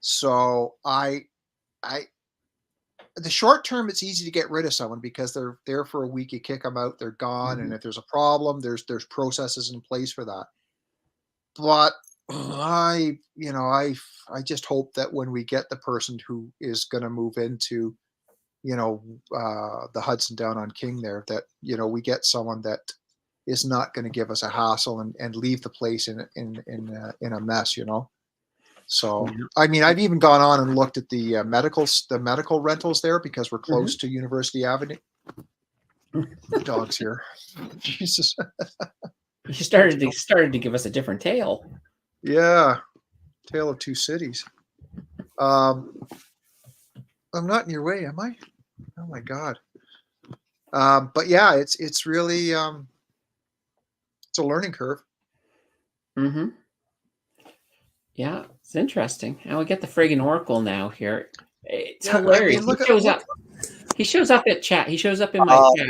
So I, the short term, it's easy to get rid of someone because they're there for a week. You kick them out, they're gone, and Mhm. if there's a problem, there's processes in place for that. But I just hope that when we get the person who is going to move into, the Hudson down on King there, that we get someone that is not going to give us a hassle and leave the place in a mess. So, Yeah. I mean, I've even gone on and looked at the medical rentals there because we're Mhm. close to University Avenue. The dog's here. Jesus. You started to give us a different tale. Yeah. Tale of two cities. Um, I'm not in your way, am I? Oh my God. But yeah, it's really it's a learning curve. Mm-hmm. Yeah, it's interesting. And we get the friggin' Oracle now here. It's Yeah, I hilarious. mean, He look at shows look. up. He shows up at chat. He shows up in my Uh, chat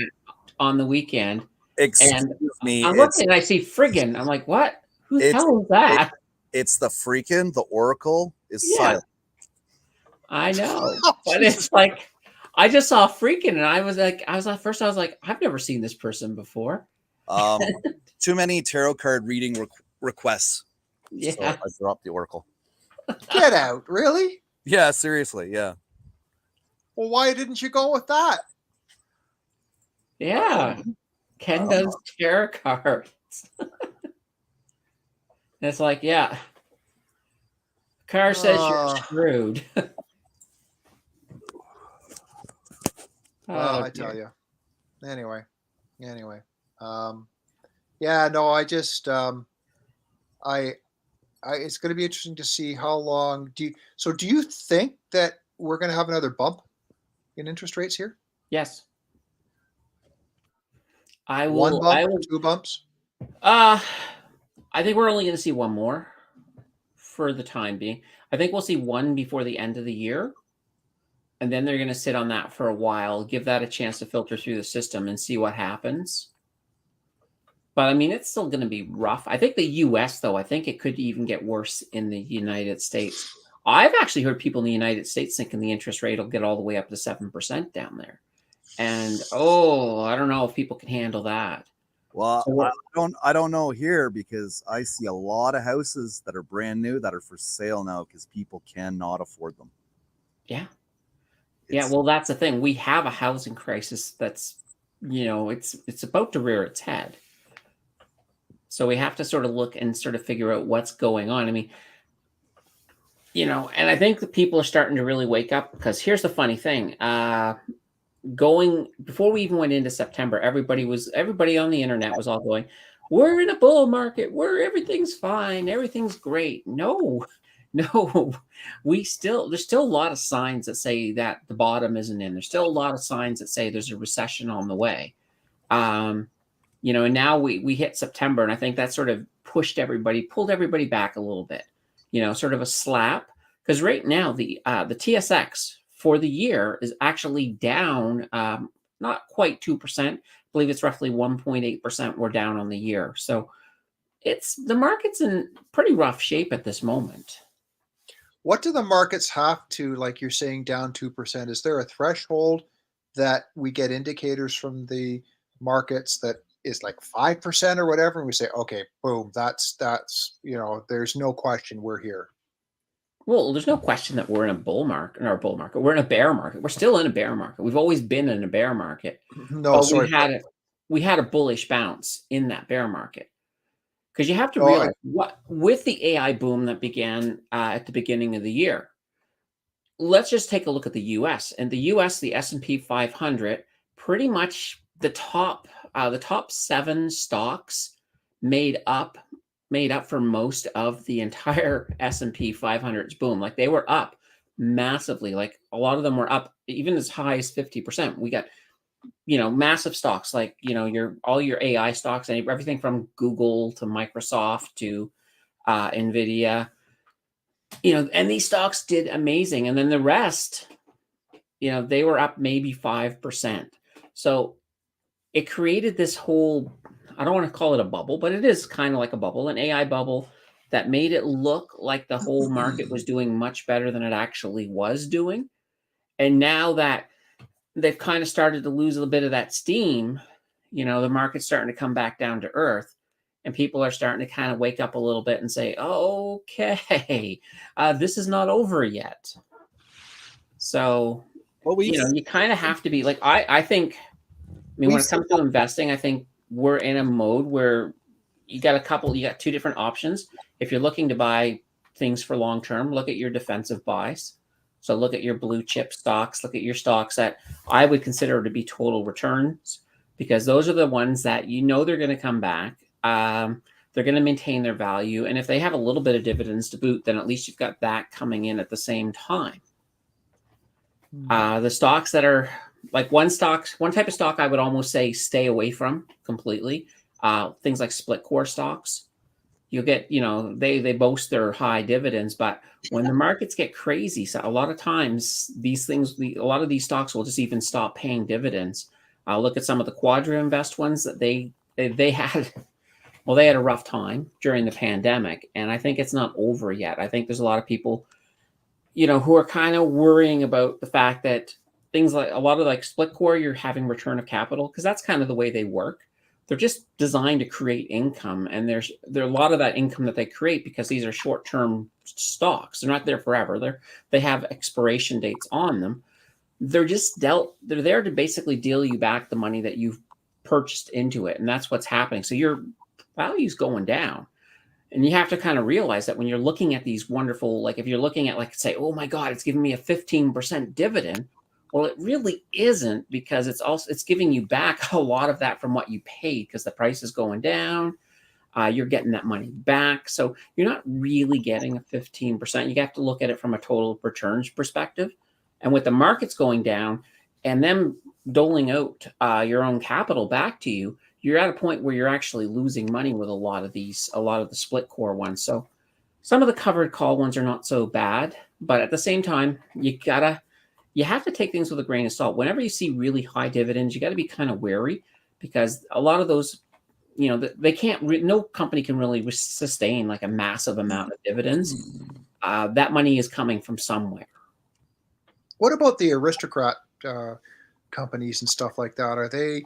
on the weekend, excuse and me. I'm looking and I see friggin'. I'm like, what? Who the It's hell is that? it's the freaking the Oracle is Yeah, silent. I know. Oh, But Jesus. it's like I just saw freaking, and I was like, at first I was like, I've never seen this person before. Too many tarot card reading requests, so Yeah, I dropped the Oracle. Get out, really? Yeah, seriously, yeah. Well, why didn't you go with that? yeah. Ken don't does tarot cards. And it's like, yeah, Car says you're screwed. Well, Oh I tell dear. you. Anyway. Yeah, no, I just I it's going to be interesting to see how long do you think that we're going to have another bump in interest rates here? Yes, I One will. bump, I will. two bumps? Uh, I think we're only going to see one more for the time being. I think we'll see one before the end of the year, and then they're going to sit on that for a while, give that a chance to filter through the system and see what happens. But I mean, it's still going to be rough. I think the US, though, I think it could even get worse in the United States. I've actually heard people in the United States thinking the interest rate will get all the way up to 7% down there. And I don't know if people can handle that. Well, So I don't know here because I see a lot of houses that are brand new that are for sale now because people cannot afford them. yeah. Yeah, It's well, that's the thing. We have a housing crisis that's, it's about to rear its head. So we have to sort of look and sort of figure out what's going on. I mean, and I think that people are starting to really wake up, because here's the funny thing. Going before we even went into September, everybody on the internet was all going, we're in a bull market, where everything's fine, everything's great. No, No, there's still a lot of signs that say that the bottom isn't in. There's still a lot of signs that say there's a recession on the way. And now we hit September, and I think that sort of pulled everybody back a little bit. Sort of a slap, because right now the TSX for the year is actually down, not quite 2%. I believe it's roughly 1.8% we're down on the year. So the market's in pretty rough shape at this moment. What do the markets have to, like you're saying, down 2%? Is there a threshold that we get indicators from the markets that is like 5% or whatever? And we say, okay, boom, that's, there's no question we're here. Well, there's no question that we're in a bull market, or a bull market. We're in a bear market. We're still in a bear market. We've always been in a bear market. No, But sorry. we had a bullish bounce in that bear market. Because you have to Oh, realize with the AI boom that began at the beginning of the year. Let's just take a look at the U.S. And the U.S., the S&P 500, pretty much the top 7 stocks made up for most of the entire S&P 500's boom. Like, they were up massively. Like, a lot of them were up even as high as 50%. We got massive stocks like all your AI stocks, and everything from Google to Microsoft to Nvidia. And these stocks did amazing. And then the rest, they were up maybe 5%. So it created this whole, I don't want to call it a bubble, but it is kind of like a bubble, an AI bubble that made it look like the whole market was doing much better than it actually was doing. And now that they've kind of started to lose a bit of that steam, the market's starting to come back down to earth, and people are starting to kind of wake up a little bit and say, oh, okay, this is not over yet. So, you kind of have to be like, I think, when it comes to investing, I think we're in a mode where you got 2 different options. If you're looking to buy things for long term, look at your defensive buys. So look at your blue chip stocks, look at your stocks that I would consider to be total returns, because those are the ones that they're going to come back. They're going to maintain their value. And if they have a little bit of dividends to boot, then at least you've got that coming in at the same time. The stocks that are like one type of stock I would almost say stay away from completely. Things like split core stocks. You'll get, they boast their high dividends, but when the markets get crazy, so a lot of times a lot of these stocks will just even stop paying dividends. Look at some of the Quadra Invest ones that they had. Well, they had a rough time during the pandemic, and I think it's not over yet. I think there's a lot of people, who are kind of worrying about the fact that things like a lot of like split core, you're having return of capital, because that's kind of the way they work. They're just designed to create income, and there's a lot of that income that they create because these are short-term stocks. They're not there forever. They have expiration dates on them. They're there to basically deal you back the money that you've purchased into it, and that's what's happening. So your value's going down, and you have to kind of realize that when you're looking at these wonderful, like if you're looking at like, say, oh my God, it's giving me a 15% dividend. Well, it really isn't, because it's giving you back a lot of that from what you paid, because the price is going down. You're getting that money back. So you're not really getting a 15%. You have to look at it from a total returns perspective. And with the markets going down and them doling out your own capital back to you, you're at a point where you're actually losing money with a lot of the split core ones. So some of the covered call ones are not so bad, but at the same time, you have to take things with a grain of salt. Whenever you see really high dividends, you got to be kind of wary, because a lot of those, they can't. No company can really sustain like a massive amount of dividends. That money is coming from somewhere. What about the aristocrat companies and stuff like that? Are they?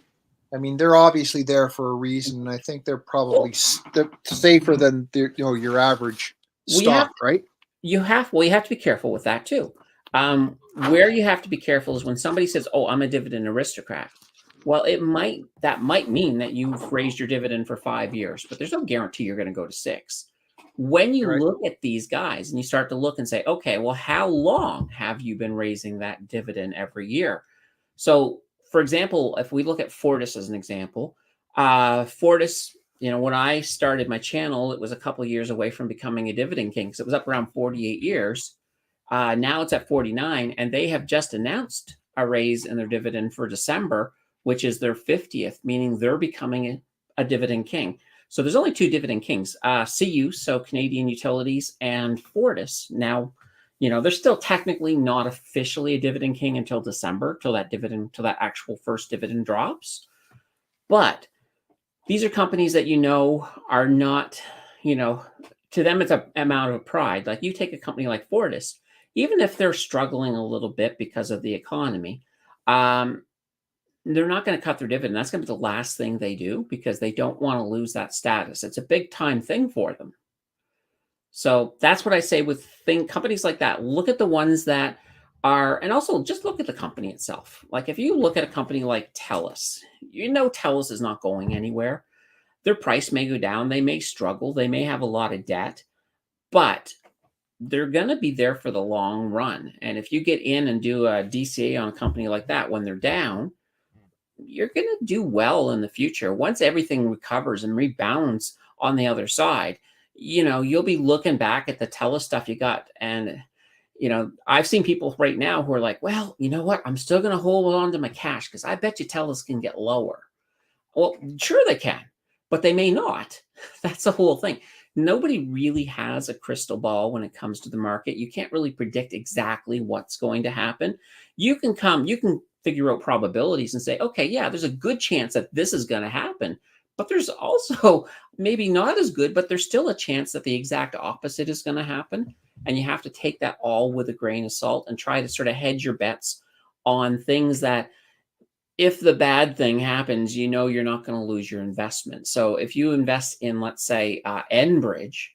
I mean, they're obviously there for a reason. I think they're probably they're safer than your average stock, right? You have to be careful with that too. Where you have to be careful is when somebody says, "Oh, I'm a dividend aristocrat." Well, that might mean that you've raised your dividend for 5 years, but there's no guarantee you're going to go to 6. When you look at these guys and you start to look and say, "Okay, well, how long have you been raising that dividend every year?" So, for example, if we look at Fortis as an example, Fortis when I started my channel, it was a couple of years away from becoming a dividend king. So it was up around 48 years. Now it's at 49, and they have just announced a raise in their dividend for December, which is their 50th, meaning they're becoming a dividend king. So there's only two dividend kings, CU, so Canadian Utilities, and Fortis. Now, they're still technically not officially a dividend king until December, till that actual first dividend drops. But these are companies that are not, to them it's a amount of pride. Like you take a company like Fortis, even if they're struggling a little bit because of the economy, they're not going to cut their dividend. That's going to be the last thing they do because they don't want to lose that status. It's a big time thing for them. So that's what I say with companies like that. Look at the ones that are, and also just look at the company itself. Like if you look at a company like TELUS, TELUS is not going anywhere. Their price may go down. They may struggle. They may have a lot of debt, but they're going to be there for the long run. And if you get in and do a DCA on a company like that when they're down, you're going to do well in the future. Once everything recovers and rebounds on the other side, you'll be looking back at the TELUS stuff you got. And, I've seen people right now who are like, well, you know what? I'm still going to hold on to my cash because I bet you TELUS can get lower. Well, sure they can, but they may not. That's the whole thing. Nobody really has a crystal ball when it comes to the market. You can't really predict exactly what's going to happen. You can figure out probabilities and say, okay, yeah, there's a good chance that this is going to happen. But there's also maybe not as good, but there's still a chance that the exact opposite is going to happen. And you have to take that all with a grain of salt and try to sort of hedge your bets on things that, if the bad thing happens, you're not going to lose your investment. So if you invest in, let's say, Enbridge,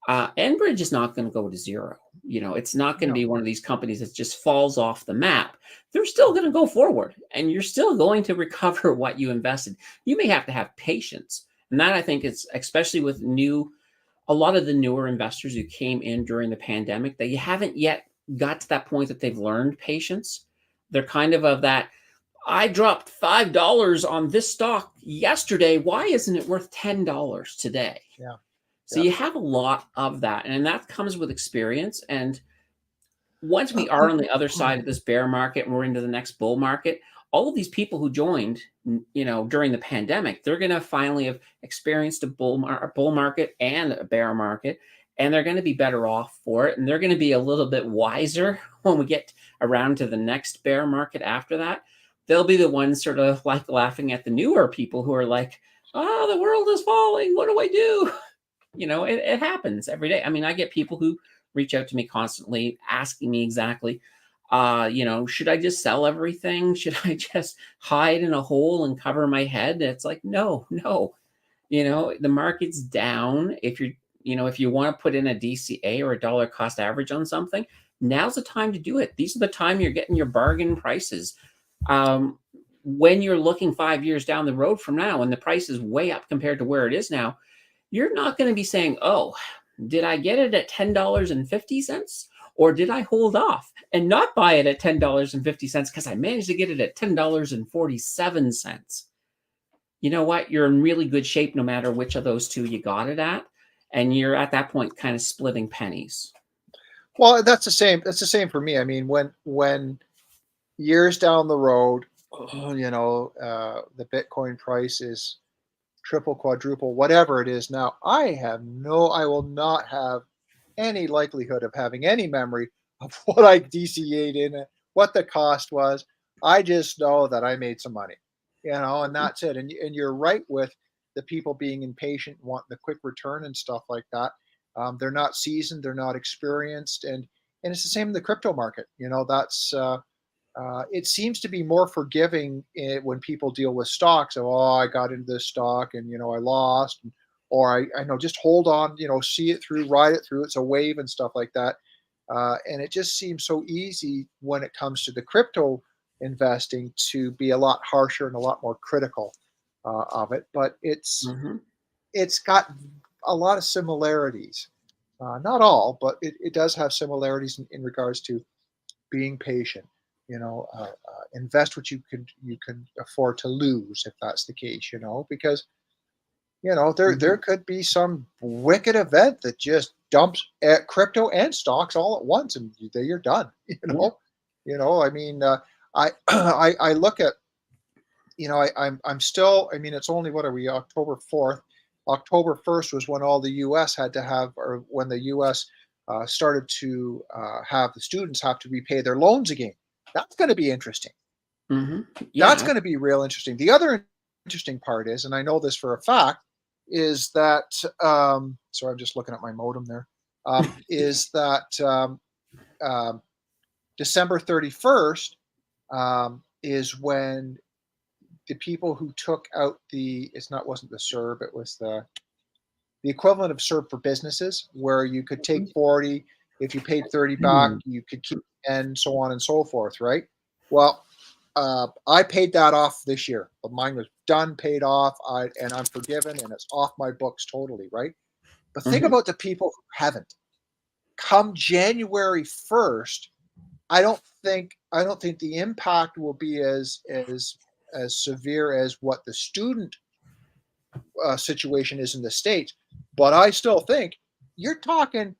Enbridge is not going to go to zero. It's not going to be one of these companies that just falls off the map. They're still going to go forward, and you're still going to recover what you invested. You may have to have patience. And that, I think, is especially with a lot of the newer investors who came in during the pandemic, that you haven't yet got to that point that they've learned patience. They're kind of that, I dropped $5 on this stock yesterday. Why isn't it worth $10 today? Yeah. So you have a lot of that, and that comes with experience. And once we are on the other side of this bear market and we're into the next bull market, all of these people who joined, during the pandemic, they're going to finally have experienced a bull market and a bear market, and they're going to be better off for it. And they're going to be a little bit wiser when we get around to the next bear market after that. They'll be the ones sort of like laughing at the newer people who are like, oh, the world is falling. What do I do? It happens every day. I mean, I get people who reach out to me constantly asking me exactly, should I just sell everything? Should I just hide in a hole and cover my head? It's like, no. The market's down. If you want to put in a DCA or a dollar cost average on something, now's the time to do it. These are the time you're getting your bargain prices. When you're looking 5 years down the road from now and the price is way up compared to where it is now, you're not going to be saying, oh, did I get it at $10.50? Or did I hold off and not buy it at $10.50 because I managed to get it at $10.47? You know what? You're in really good shape no matter which of those two you got it at. And you're at that point kind of splitting pennies. Well, that's the same. That's the same for me. I mean, when years down the road, the Bitcoin price is triple, quadruple, whatever it is now, I will not have any likelihood of having any memory of what I DCA'd in it, what the cost was. I just know that I made some money, and that's it. And you're right with the people being impatient, wanting the quick return and stuff like that. They're not seasoned, they're not experienced, and it's the same in the crypto market. That's it seems to be more forgiving when people deal with stocks. Oh, I got into this stock and I lost, or I know, just hold on, see it through, ride it through. It's a wave and stuff like that. And it just seems so easy when it comes to the crypto investing to be a lot harsher and a lot more critical of it. But it's got a lot of similarities. Not all, but it does have similarities in regards to being patient. Invest what you can afford to lose, if that's the case. Because there could be some wicked event that just dumps at crypto and stocks all at once, and you're done. I mean, I I look at I'm still. I mean, it's only what are we October 4th. October 1st was when all the U.S. had to have, or when the U.S. Started to have the students have to repay their loans again. That's going to be interesting. That's Yeah. going to be real interesting. The other interesting part is, and I know this for a fact, is that sorry, I'm just looking at my modem there. Is that December 31st is when the people who took out wasn't the CERB, it was the equivalent of CERB for businesses, where you could take 40, if you paid 30 back, you could keep, and so on and so forth, right? Well, I paid that off this year. Mine was done, paid off, and I'm forgiven, and it's off my books totally, right? But think about the people who haven't. Come January 1st, I don't think the impact will be as severe as what the student situation is in the States. But I still think you're talking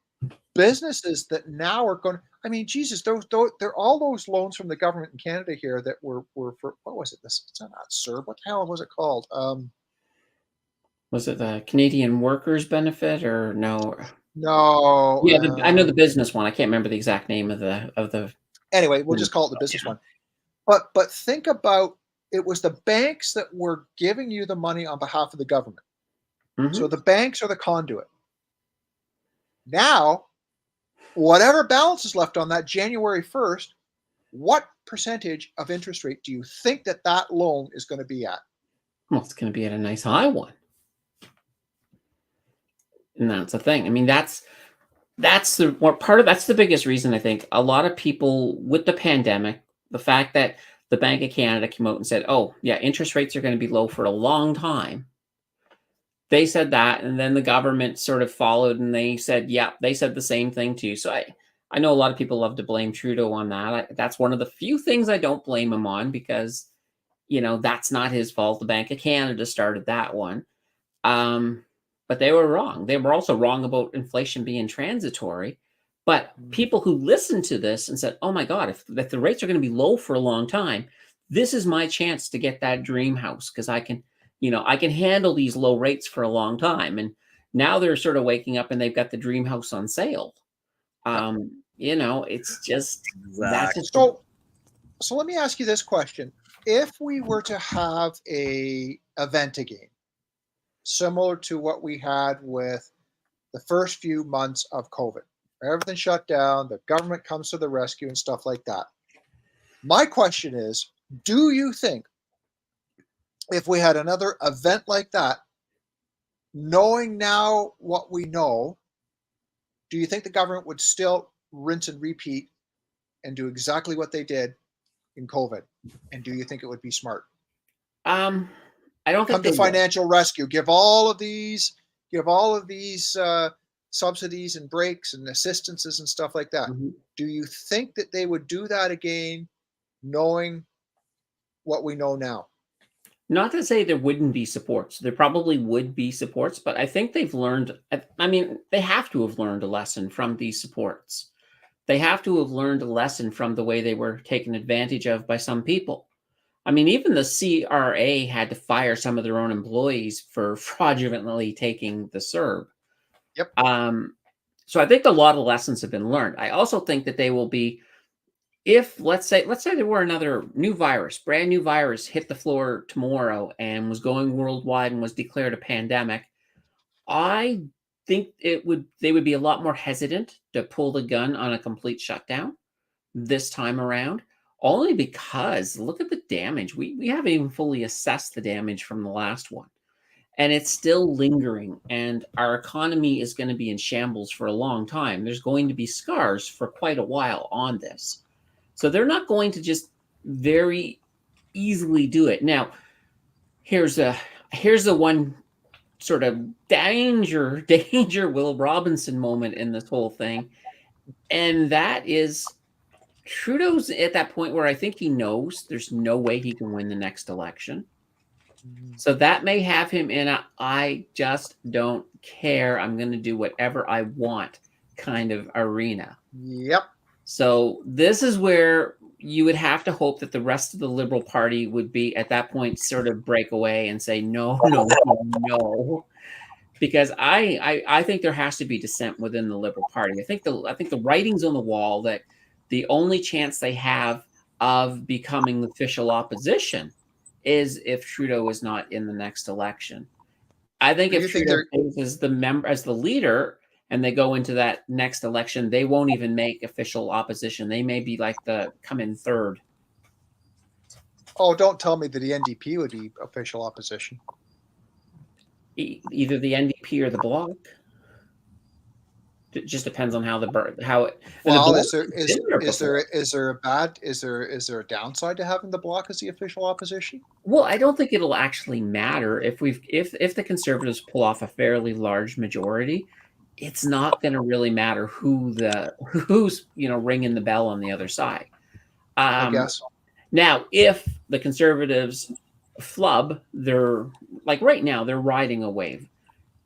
businesses that now are going. I mean, Jesus, they're all those loans from the government in Canada here that were for, what was it? It's not CERB. What the hell was it called? Was it the Canadian Workers Benefit or no? No. Yeah, I know the business one. I can't remember the exact name of the. Anyway, we'll just call it the business one. But think about, it was the banks that were giving you the money on behalf of the government. So the banks are the conduit. Now, whatever balance is left on that January 1st, what percentage of interest rate do you think that loan is going to be at? Well, it's going to be at a nice high one. And that's the thing. I mean, that's the biggest reason I think a lot of people with the pandemic, the fact that the Bank of Canada came out and said, "Oh, yeah, interest rates are going to be low for a long time." They said that, and then the government sort of followed, and they said, "Yeah," they said the same thing too. So I know a lot of people love to blame Trudeau on that. That's one of the few things I don't blame him on, because that's not his fault. The Bank of Canada started that one. But they were wrong. They were also wrong about inflation being transitory. But people who listened to this and said, "Oh my God, if the rates are going to be low for a long time, this is my chance to get that dream house, because I can handle these low rates for a long time." And now they're sort of waking up and they've got the dream house on sale. It's just that's just so let me ask you this question. If we were to have a event again, similar to what we had with the first few months of COVID, everything shut down, the government comes to the rescue and stuff like that. My question is, do you think if we had another event like that, knowing now what we know, do you think the government would still rinse and repeat and do exactly what they did in COVID? And do you think it would be smart? I don't Come think to financial rescue, give all of these subsidies and breaks and assistances and stuff like that. Do you think that they would do that again, knowing what we know now? Not to say there wouldn't be supports. There probably would be supports, but I think they've learned. I mean, they have to have learned a lesson from these supports. They have to have learned a lesson from the way they were taken advantage of by some people. I mean, even the CRA had to fire some of their own employees for fraudulently taking the CERB. Yep. So I think a lot of lessons have been learned. I also think that they will be, if let's say there were another brand new virus hit the floor tomorrow and was going worldwide and was declared a pandemic, I think they would be a lot more hesitant to pull the gun on a complete shutdown this time around, only because look at the damage. We haven't even fully assessed the damage from the last one, and it's still lingering, and our economy is going to be in shambles for a long time. There's going to be scars for quite a while on this. So they're not going to just very easily do it. Now, here's the one sort of danger Will Robinson moment in this whole thing. And that is Trudeau's at that point where I think he knows there's no way he can win the next election. So that may have him in a I just don't care. I'm going to do whatever I want kind of arena. Yep. So this is where you would have to hope that the rest of the Liberal Party would be at that point sort of break away and say no, no, no, no. Because I think there has to be dissent within the Liberal Party. I think the writing's on the wall that the only chance they have of becoming official opposition is if Trudeau is not in the next election. I think Do you if think Trudeau they're? stays as the leader and they go into that next election, they won't even make official opposition. They may be like come in third. Oh, don't tell me that the NDP would be official opposition. Either the NDP or the Bloc. It just depends on how the Well, Bloc is there has been there before. is there a downside to having the Bloc as the official opposition? Well, I don't think it'll actually matter if the Conservatives pull off a fairly large majority. It's not going to really matter who's ringing the bell on the other side. I guess. Now, if the Conservatives flub, they're like right now they're riding a wave.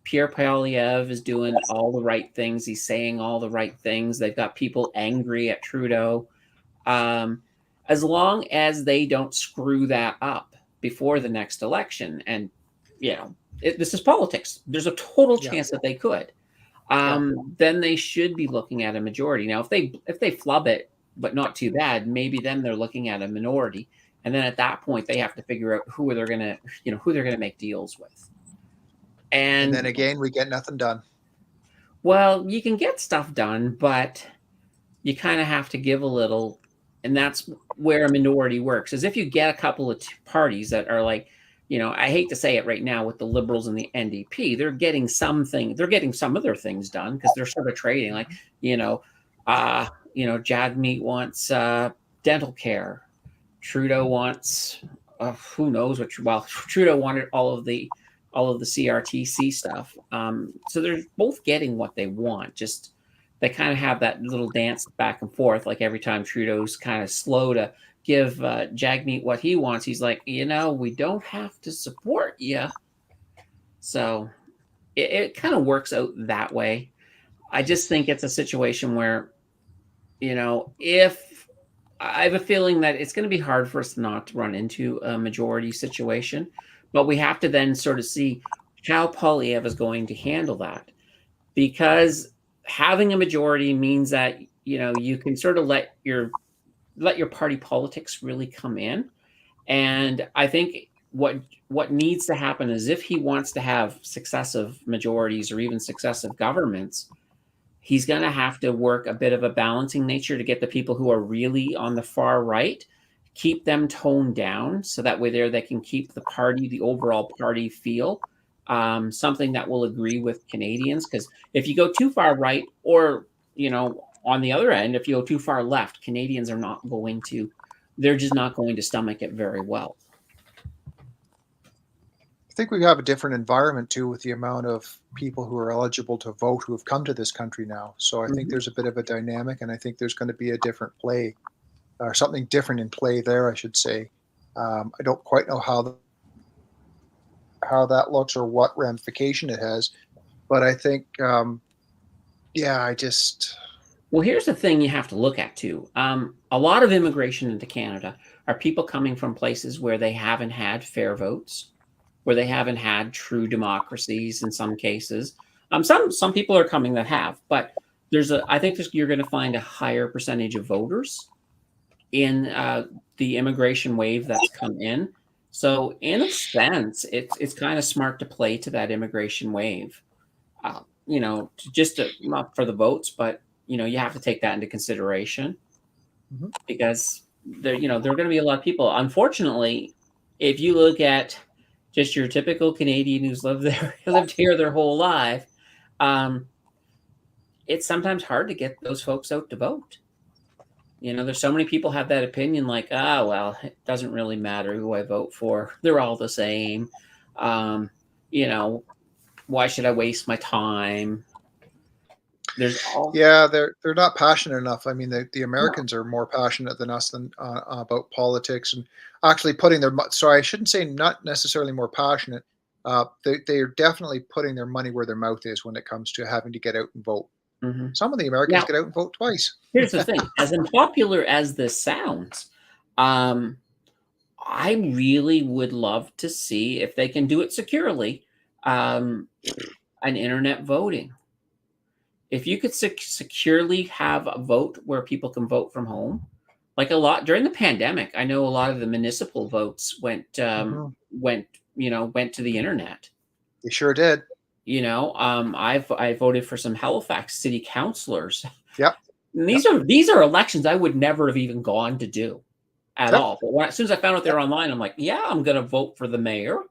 Pierre Poilievre is doing all the right things. He's saying all the right things. They've got people angry at Trudeau. As long as they don't screw that up before the next election, and this is politics. There's a total chance that they could. Then they should be looking at a majority. Now, if they flub it, but not too bad, maybe then they're looking at a minority, and then at that point they have to figure out who they're gonna make deals with. And then again, we get nothing done. Well, you can get stuff done, but you kind of have to give a little, and that's where a minority works. Is if you get a couple of parties that are like, I hate to say it right now with the Liberals and the NDP, they're getting some of their things done because they're sort of trading. Like, Jagmeet wants dental care. Trudeau wants who knows what. Well, Trudeau wanted all of the CRTC stuff. So they're both getting what they want. Just they kind of have that little dance back and forth. Like every time Trudeau's kind of slow to give Jagmeet what he wants, he's like, we don't have to support you. So it kind of works out that way. I just think it's a situation where, if I have a feeling that it's going to be hard for us not to run into a majority situation, but we have to then sort of see how Poilievre is going to handle that, because having a majority means that you can sort of let your party politics really come in. And I think what needs to happen is if he wants to have successive majorities or even successive governments, he's going to have to work a bit of a balancing nature to get the people who are really on the far right, keep them toned down so that way they can keep the overall party feel something that will agree with Canadians. Because if you go too far right, or on the other end, if you go too far left, Canadians they're just not going to stomach it very well. I think we have a different environment too with the amount of people who are eligible to vote who have come to this country now. So I think there's a bit of a dynamic, and I think there's going to be a different play, or something different in play there, I should say. I don't quite know how that looks or what ramification it has, but I think, Well, here's the thing you have to look at too. A lot of immigration into Canada are people coming from places where they haven't had fair votes, where they haven't had true democracies in some cases. Some people are coming that have, but I think you're going to find a higher percentage of voters in the immigration wave that's come in. So in a sense, it's kind of smart to play to that immigration wave, not for the votes, but you have to take that into consideration because there are going to be a lot of people. Unfortunately, if you look at just your typical Canadian who's lived here their whole life, it's sometimes hard to get those folks out to vote. There's so many people have that opinion like, well, it doesn't really matter who I vote for. They're all the same. Why should I waste my time? There's all Yeah, they're not passionate enough. I mean, the Americans are more passionate than us than about politics and actually putting their. Sorry, I shouldn't say not necessarily more passionate. They are definitely putting their money where their mouth is when it comes to having to get out and vote. Mhm. Some of the Americans Now, get out and vote twice. here's the thing: as unpopular as this sounds, um, I really would love to see if they can do it securely. Um, an internet voting. If you could securely have a vote where people can vote from home, like a lot during the pandemic, I know a lot of the municipal votes Mhm. went to the internet. They sure did. I voted for some Halifax city councilors. Yep. And Yep. these are elections I would never have even gone to do at Yep. all. But as soon as I found out they Yep. were online, I'm like, yeah, I'm going to vote for the mayor.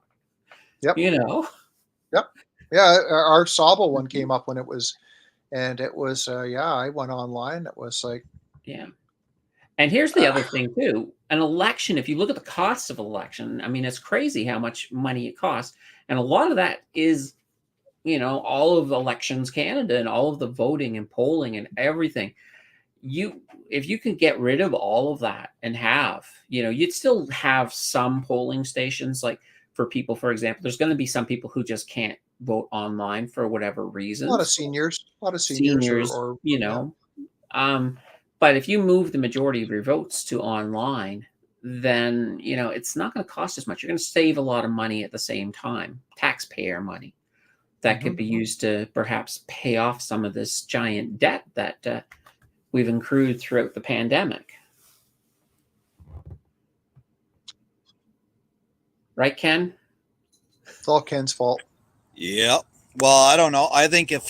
Yep. You know, Yep. Yeah. Our Sobel one came up when it was, and it was. Yeah, I went online. It was like. yeah. And here's the other thing too. An election, if you look at the costs of election, I mean, it's crazy how much money it costs. And a lot of that is, all of Elections Canada and all of the voting and polling and everything. If you can get rid of all of that and you'd still have some polling stations, like for people, for example, there's going to be some people who just can't vote online for whatever A lot of reasons. seniors, a lot of seniors, Seniors, or yeah. um, but if you move the majority of your votes to online, then it's not going to cost as much. You're going to save a lot of money at the same time, taxpayer money that could Mhm. be used to perhaps pay off some of this giant debt that we've accrued throughout the pandemic. Right, Ken? It's all Ken's fault. Yeah. Well, I don't know. I think if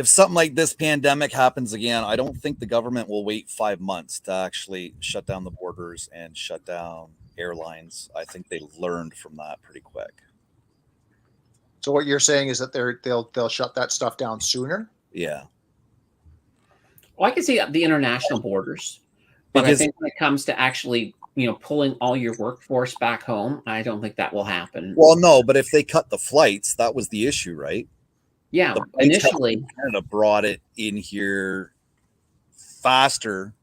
something like this pandemic happens again, I don't think the government will wait 5 months to actually shut down the borders and shut down airlines. I think they learned from that pretty quick. So what you're saying is that they'll shut that stuff down sooner? Yeah. Well, I can see the international borders, but I Because, think when it comes to actually, pulling all your workforce back home, I don't think that will happen. well, no, but if they cut the flights, that was the issue, right? Yeah, The flights initially, Canada brought it in here faster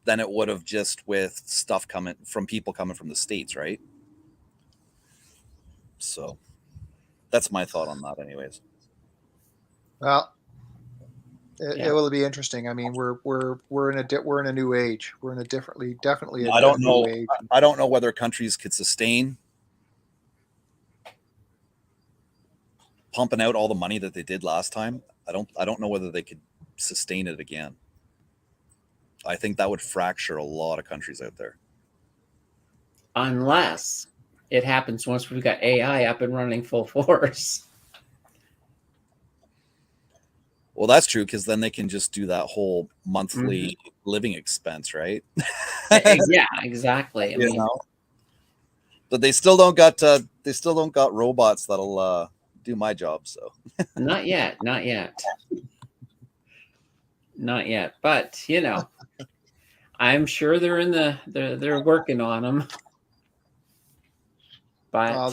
than it would have just with stuff coming from people coming from the States, right? So that's my thought on that, anyways. Well, it yeah. will be interesting. I mean, we're in a new age. We're in a definitely I a don't new know. age. I don't know whether countries could sustain pumping out all the money that they did last time. I don't know whether they could sustain it again. I think that would fracture a lot of countries out there. Unless it happens once we've got AI up and running full force. Well, that's true, because then they can just do that whole monthly living expense, right? Yeah, exactly. I You mean, know? But they still don't got robots that'll do my job. So not yet, not yet. Not yet. But I'm sure they're working on them. But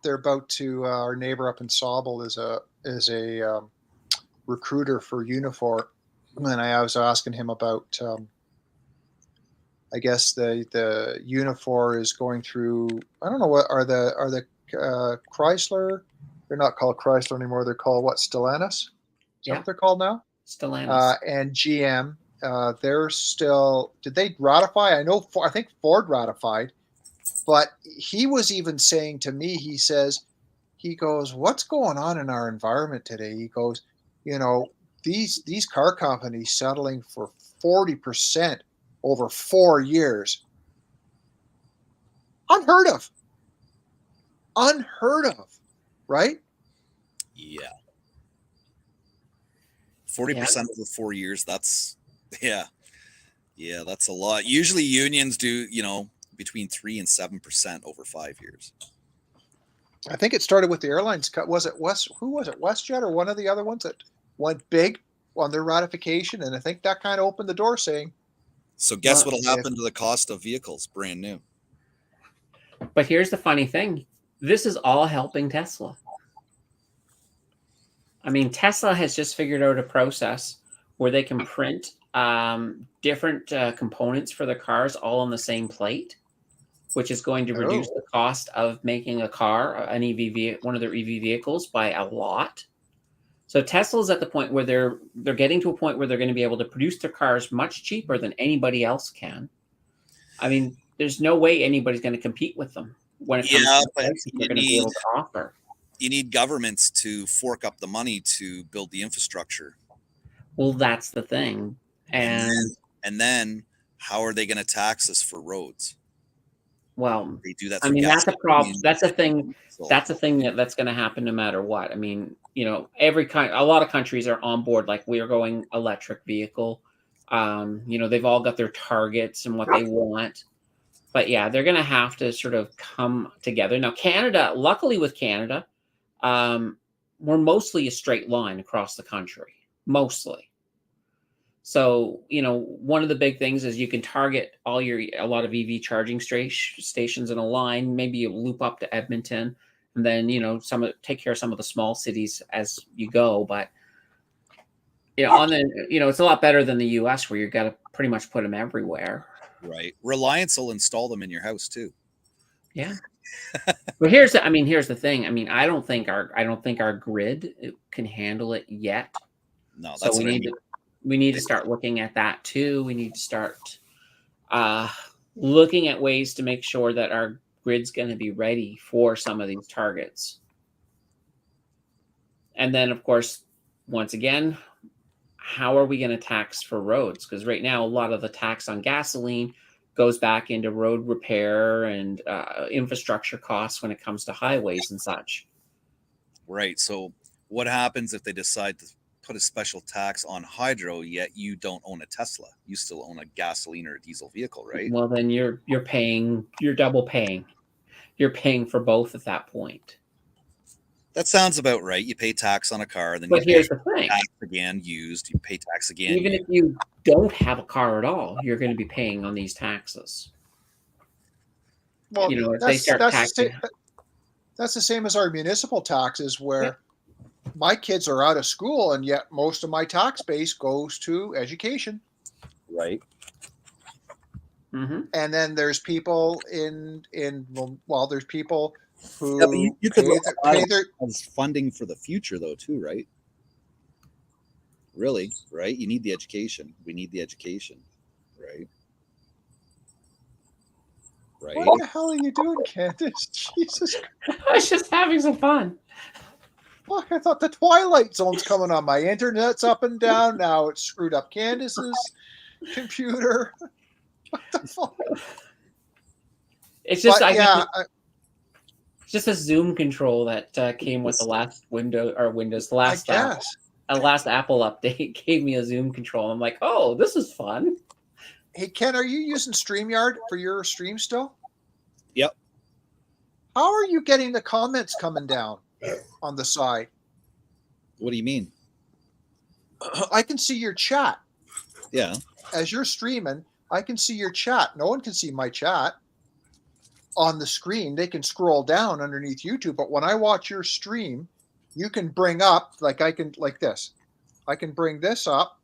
They're about to. Our neighbor up in Sobel is a recruiter for Unifor, and I was asking him about. I guess the Unifor is going through. I don't know what are the Chrysler. They're not called Chrysler anymore. They're called what? Stellantis. Is that yeah, what they're called now? Stellantis. And GM. They're still. Did they ratify? I think Ford ratified, but he was even saying to me. He goes, "What's going on in our environment today?" He goes, "You know, these car companies settling for 40% over 4 years, unheard of, unheard of, right?" yeah, 40% over 4 years. That's that's a lot. Usually unions do between 3 and 7% over 5 years. I think it started with the airlines. Was it West? Who was it? WestJet or one of the other ones that went big on their ratification, and I think that kind of opened the door, saying, So guess Well, what'll happen to the cost of vehicles brand new? but here's the funny thing. This is all helping Tesla. I mean, Tesla has just figured out a process where they can print different components for the cars all on the same plate, which is going to reduce Oh, the cost of making a car, an one of their EV vehicles, by a lot. So Tesla's at the point where they're getting to a point where they're going to be able to produce their cars much cheaper than anybody else can. I mean, there's no way anybody's going to compete with them when it comes Yeah, to the but prices they're going to be able to offer. you need governments to fork up the money to build the infrastructure. Well, that's the thing. And then how are they going to tax us for roads? Well, They do that I through mean, that's a problem. gasoline. That's a thing. So, That's a thing that's going to happen no matter what. I mean, you know, a lot of countries are on board. Like we are going electric vehicle. You know, they've all got their targets and what they want. But yeah, they're going to have to sort of come together. Now, Canada, luckily with Canada, we're mostly a straight line across the country, mostly. So, you know, one of the big things is you can target a lot of EV charging stations in a line. Maybe you loop up to Edmonton, and then, you know, take care of some of the small cities as you go. But, you know, it's a lot better than the US where you've got to pretty much put them everywhere. right. Reliance will install them in your house too. Yeah. But here's the thing. I mean, I don't think our grid can handle it yet. No, So that's what I mean. we need to start looking at that too. We need to start looking at ways to make sure that our grid's going to be ready for some of these targets. And then, of course, once again, how are we going to tax for roads? Because right now, a lot of the tax on gasoline goes back into road repair and infrastructure costs when it comes to highways and such. Right. So what happens if they decide to put a special tax on hydro, yet you don't own a Tesla? You still own a gasoline or a diesel vehicle, right? Well, then you're double paying. You're paying for both at that point. That sounds about right. You pay tax on a car, then But you here's pay the thing. tax again used. You pay tax again. Even if you don't have a car at all, you're going to be paying on these taxes. well, You know, if they start taxing. That's the same as our municipal taxes, where my kids are out of school, and yet most of my tax base goes to education. Right. Mm-hmm. And then there's people there's people who Yeah, but you could pay their as funding for the future, though, too, right? Really, right? You need the education. We need the education, right? Right. What the hell are you doing, Candace? Jesus I was just having some fun. fuck, I thought the Twilight Zone's coming on. My internet's up and down. Now it's screwed up Candace's computer. What the fuck? It's just But, it's just a Zoom control that came with the last Windows. The last Apple update gave me a Zoom control. I'm like, oh, this is fun. hey Ken, are you using StreamYard for your stream still? Yep. How are you getting the comments coming down on the side? What do you mean? I can see your chat. Yeah. As you're streaming, I can see your chat. No one can see my chat on the screen. They can scroll down underneath YouTube, but when I watch your stream, you can bring up, like this. I can bring this up,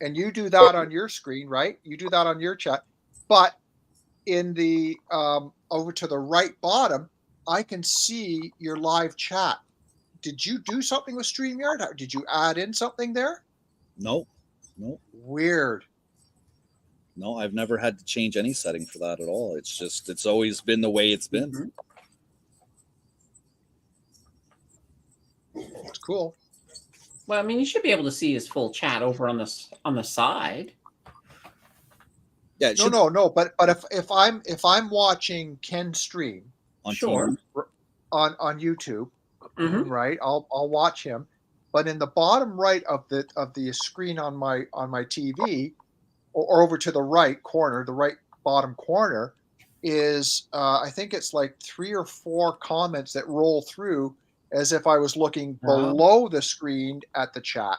and you do that on your screen, right? You do that on your chat. But in the over to the right bottom, I can see your live chat. Did you do something with StreamYard? Did you add in something there? No. Weird. No, I've never had to change any setting for that at all. It's always been the way it's been. Mm-hmm. It's cool. Well, I mean, you should be able to see his full chat over on the side. Yeah. No. But if I'm watching Ken stream On Sure. TV. on YouTube, Mm-hmm. right? I'll watch him. But in the bottom right of the screen on my TV, or over to the right corner, the right bottom corner, is I think it's like 3 or 4 comments that roll through as if I was looking below the screen at the chat.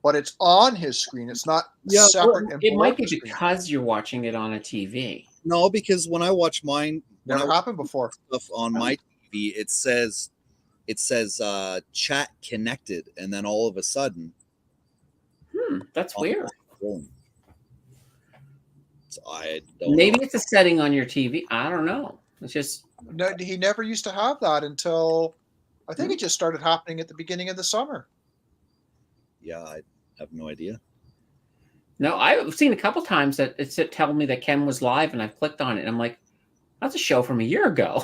But it's on his screen. It's not separate. Well, it might be because you're watching it on a TV. No, because when I watch mine, Never happened before. stuff on my TV, it says it says chat connected, and then all of a sudden, That's weird. So I don't Maybe know. it's a setting on your TV. I don't know. It's just No, he never used to have that until I think it just started happening at the beginning of the summer. Yeah, I have no idea. no. I've seen a couple times that it's telling me that Ken was live, and I've clicked on it, and I'm like, that's a show from a year ago.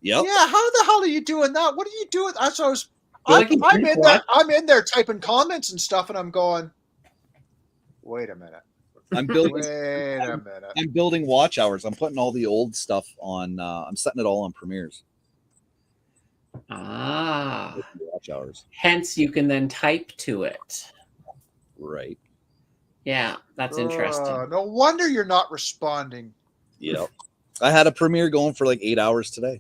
Yep. Yeah, how the hell are you doing that? What are you doing? So Like, I'm in there. I'm in there typing comments and stuff, and I'm going, wait a minute. I'm building. Wait a minute. I'm building watch hours. I'm putting all the old stuff on. I'm setting it all on premieres. Watch hours. Hence, you can then type to it. Right. Yeah, that's interesting. No wonder you're not responding. Yep. I had a premiere going for like 8 hours today.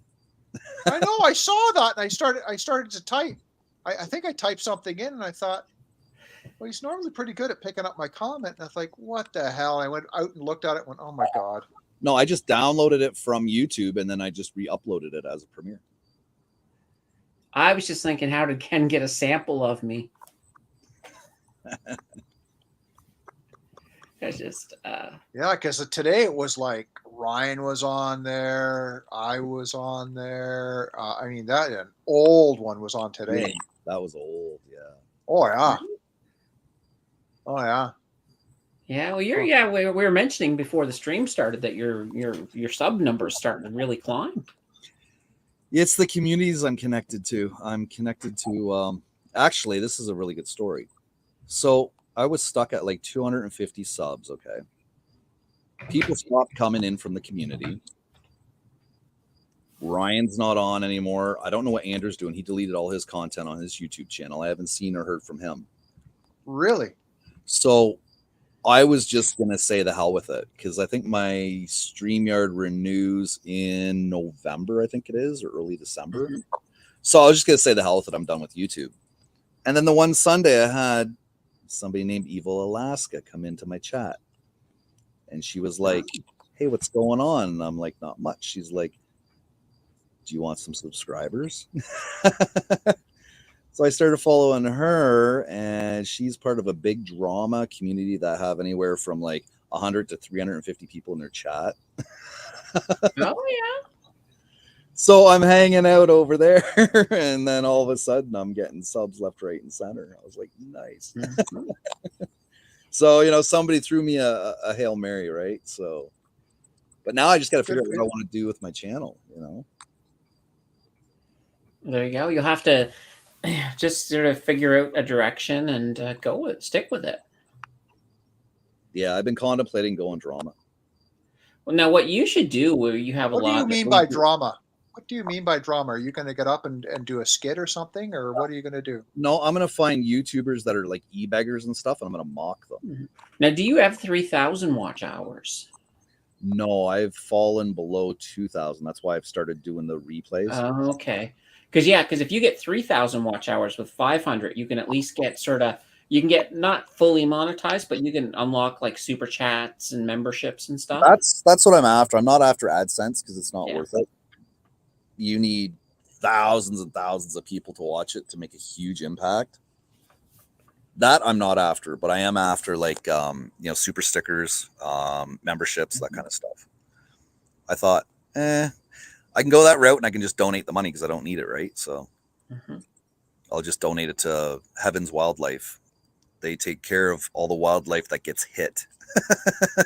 I know. I saw that, and I started to type. I think I typed something in, and I thought, well, he's normally pretty good at picking up my comment. And I was like, what the hell? I went out and looked at it and went, oh my God. No, I just downloaded it from YouTube, and then I just re-uploaded it as a premiere. I was just thinking, how did Ken get a sample of me? It's just yeah, because today it was like Ryan was on there, I was on there. I mean, that an old one was on today. Yeah, that was old, yeah. Oh yeah. Oh yeah. Yeah, well, we were mentioning before the stream started that your sub number is starting to really climb. It's the communities I'm connected to. I'm connected to. Actually, this is a really good story. So I was stuck at like 250 subs. Okay, people stopped coming in from the community. Ryan's not on anymore. I don't know what Andrew's doing. He deleted all his content on his YouTube channel. I haven't seen or heard from him. Really? So I was just going to say the hell with it, because I think my StreamYard renews in November, I think it is, or early December. Mm-hmm. So I was just going to say the hell with it. I'm done with YouTube. And then the one Sunday I had somebody named Evil Alaska come into my chat. And she was like, hey, what's going on? And I'm like, not much. She's like, do you want some subscribers? So I started following her, and she's part of a big drama community that have anywhere from like 100 to 350 people in their chat. Oh, yeah. So I'm hanging out over there, and then all of a sudden I'm getting subs left, right, and center. I was like, nice. Mm-hmm. So, somebody threw me a Hail Mary, right? So, but now I just got to figure out what I want to do with my channel, There you go. You'll have to just sort of figure out a direction and stick with it. Yeah, I've been contemplating going drama. Well, now what you should do, where you have what do you mean by drama? What do you mean by drama? Are you going to get up and do a skit or something, or what are you going to do? No, I'm going to find YouTubers that are like e-beggars and stuff, and I'm going to mock them. Mm-hmm. Now, do you have 3,000 watch hours? No, I've fallen below 2,000. That's why I've started doing the replays. Oh, okay. Because if you get 3,000 watch hours with 500, you can at least get you can get not fully monetized, but you can unlock like super chats and memberships and stuff. That's what I'm after. I'm not after AdSense because it's not worth it. You need thousands and thousands of people to watch it to make a huge impact. That I'm not after, but I am after like super stickers, memberships, that kind of stuff. I thought, I can go that route and I can just donate the money because I don't need it, right? So I'll just donate it to Heaven's Wildlife. They take care of all the wildlife that gets hit.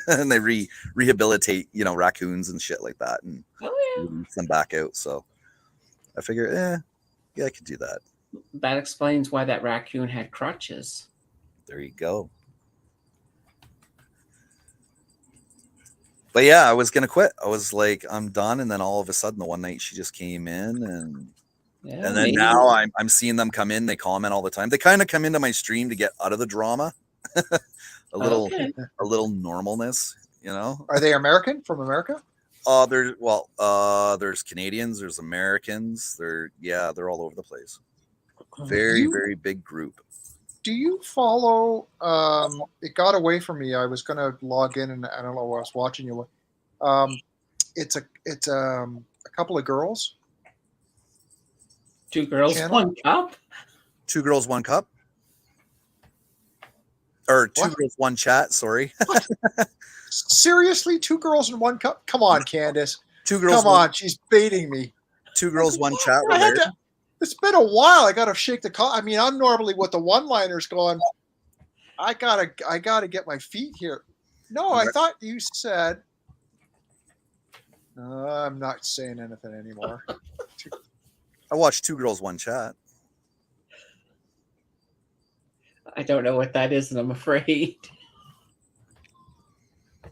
And they rehabilitate, raccoons and shit like that, and release them back out. So I figure, I could do that. That explains why that raccoon had crutches. There you go. But yeah, I was gonna quit. I was like, I'm done. And then all of a sudden, the one night she just came in, and then now I'm seeing them come in. They comment all the time. They kind of come into my stream to get out of the drama, a little normalness, Are they American from America? There's Canadians, there's Americans. They're all over the place. Very, very big group. Do you follow? It got away from me. I was going to log in, and I don't know what I was watching you. It's a couple of girls. Two girls, channel? one cup. Two girls, one cup. Or two What? girls, one chat. Sorry. Seriously, 2 girls in 1 cup? Come on, Candace. Two girls, Come on, she's baiting me. two girls, one chat. I had to, it's been a while. I got to shake the call. I mean, I'm normally with the one-liners going, I gotta get my feet here. No, I thought you said. I'm not saying anything anymore. I watched Two Girls, One Chat. I don't know what that is, and I'm afraid.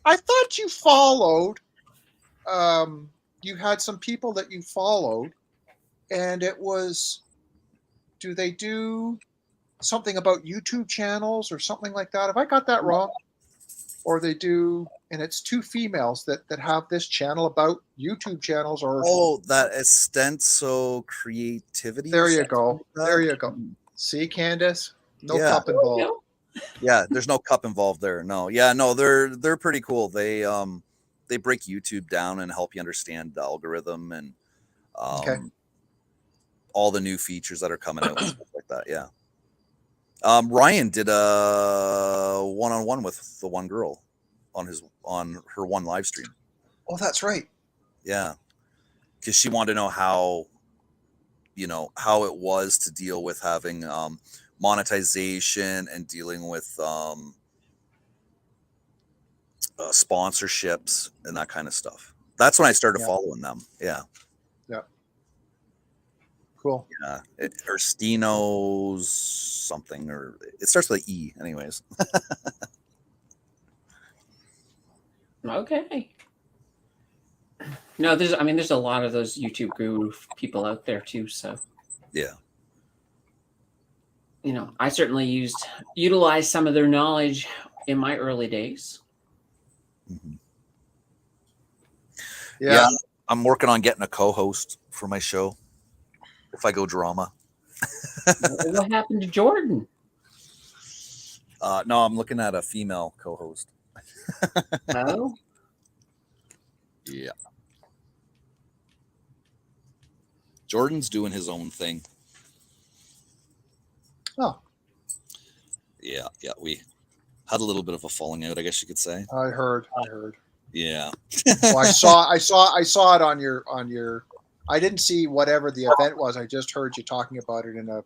I thought you followed. You had some people that you followed, and it was. Do they do something about YouTube channels or something like that? Have I got that wrong? Or they do, and it's 2 females that have this channel about YouTube channels. Or that Estenso Creativity. there you go. There you go. See, Candace, no cup involved. No. Yeah, there's no cup involved there. No, yeah, no, they're pretty cool. They break YouTube down and help you understand the algorithm and all the new features that are coming out and stuff like that. Yeah. Ryan did a one-on-one with the one girl on her one live stream. Oh, that's right. Yeah, because she wanted to know how it was to deal with having monetization and dealing with sponsorships and that kind of stuff. That's when I started following them. Yeah. Yeah. Cool. Yeah. Erstino's something, or it starts with an E anyways. Okay. No, there's a lot of those YouTube guru people out there too. So yeah. I certainly utilized some of their knowledge in my early days. Mm-hmm. Yeah. I'm working on getting a co-host for my show if I go drama. What happened to Jordan? No, I'm looking at a female co-host. Oh, yeah. Jordan's doing his own thing. Oh. Yeah, we had a little bit of a falling out, I guess you could say. I heard. Yeah. Well, I saw it on your. I didn't see whatever the event was. I just heard you talking about it in a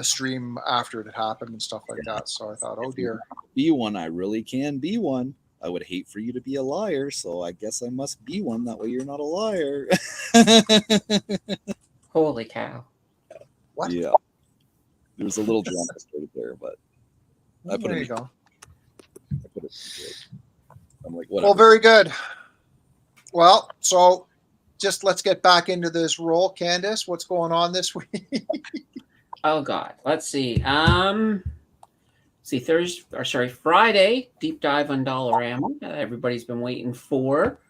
stream after it had happened and stuff like that. So I thought, oh dear. Be one. I really can be one. I would hate for you to be a liar, so I guess I must be one. That way you're not a liar. holy cow. What? Yeah. There's a little drama started there, but I put there it you go. I put it I'm like, whatever. Well, very good. Well, so just let's get back into this role, Candace. What's going on this week? Oh God. Let's see. Friday, deep dive on Dollarama. Everybody's been waiting for.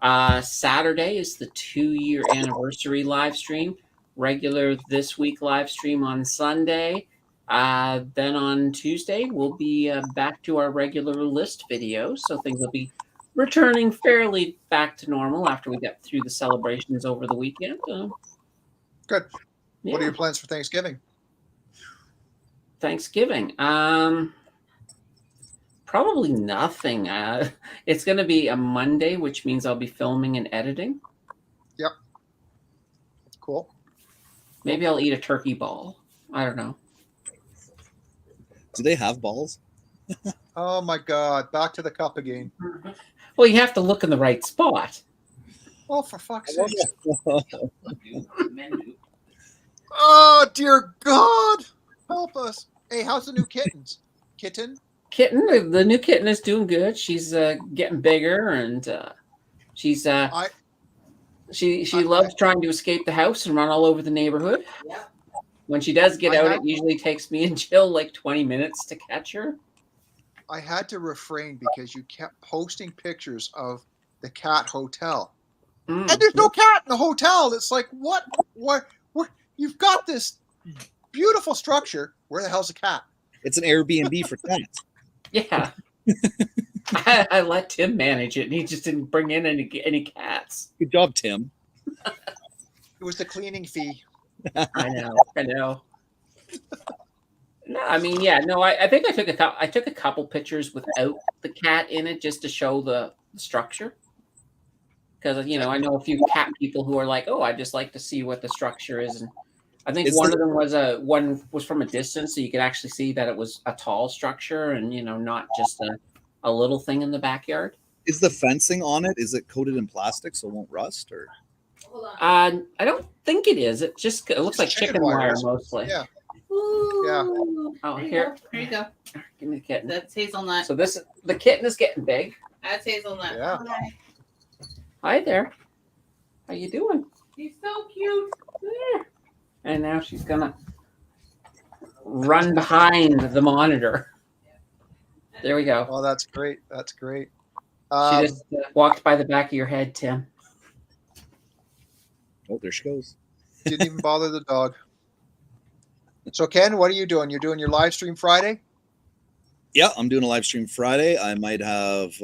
Saturday is the 2-year anniversary live stream. Regular this week live stream on Sunday. Then on Tuesday, we'll be back to our regular list videos. So things will be returning fairly back to normal after we get through the celebrations over the weekend. Good. Yeah. What are your plans for Thanksgiving? Thanksgiving. Probably nothing. It's going to be a Monday, which means I'll be filming and editing. Yep. Cool. Maybe I'll eat a turkey ball. I don't know. Do they have balls? Oh my God. Back to the cup again. Well, you have to look in the right spot. Oh, for fuck's sake. Oh, dear God. Help us. Hey, how's the new kittens? Kitten? The new kitten is doing good. She's getting bigger, and she loves trying to escape the house and run all over the neighborhood. Yeah. When she does get out, it usually takes me and Jill like 20 minutes to catch her. I had to refrain because you kept posting pictures of the cat hotel. And there's no cat in the hotel. It's like, what? You've got this beautiful structure. Where the hell's the cat? It's an Airbnb for cats. Yeah. I let Tim manage it, and he just didn't bring in any cats. Good job, Tim. It was the cleaning fee. I know. No, I mean, yeah, no, I think I took a couple pictures without the cat in it just to show the structure. Because I know a few cat people who are like, oh, I just like to see what the structure is, and I think one of them was from a distance, so you could actually see that it was a tall structure, and not just a little thing in the backyard. Is the fencing on it? Is it coated in plastic so it won't rust? Or I don't think it is. It looks like chicken wire mostly. Yeah. Ooh. Yeah. Oh, Here you go. Give me the kitten. That's hazelnut. So the kitten is getting big. That's hazelnut. Yeah. Hi there. How you doing? He's so cute. There. And now she's gonna run behind the monitor. There we go. Oh, that's great. That's great. She just walked by the back of your head, Tim. oh, there she goes. Didn't even bother the dog. So, Ken, what are you doing? You're doing your live stream Friday? Yeah, I'm doing a live stream Friday. I might have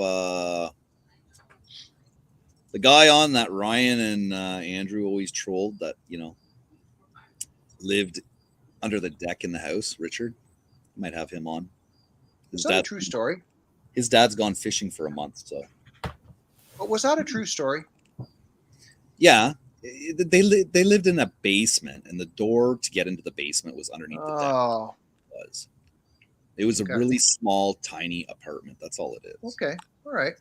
the guy on that Ryan and Andrew always trolled that, lived under the deck in the house. Richard, might have him on. Is that a true story? His dad's gone fishing for a month, so. But was that a true story? Yeah, they lived in a basement, and the door to get into the basement was underneath the deck. Oh, It was Okay. a really small, tiny apartment. That's all it is. okay. All right.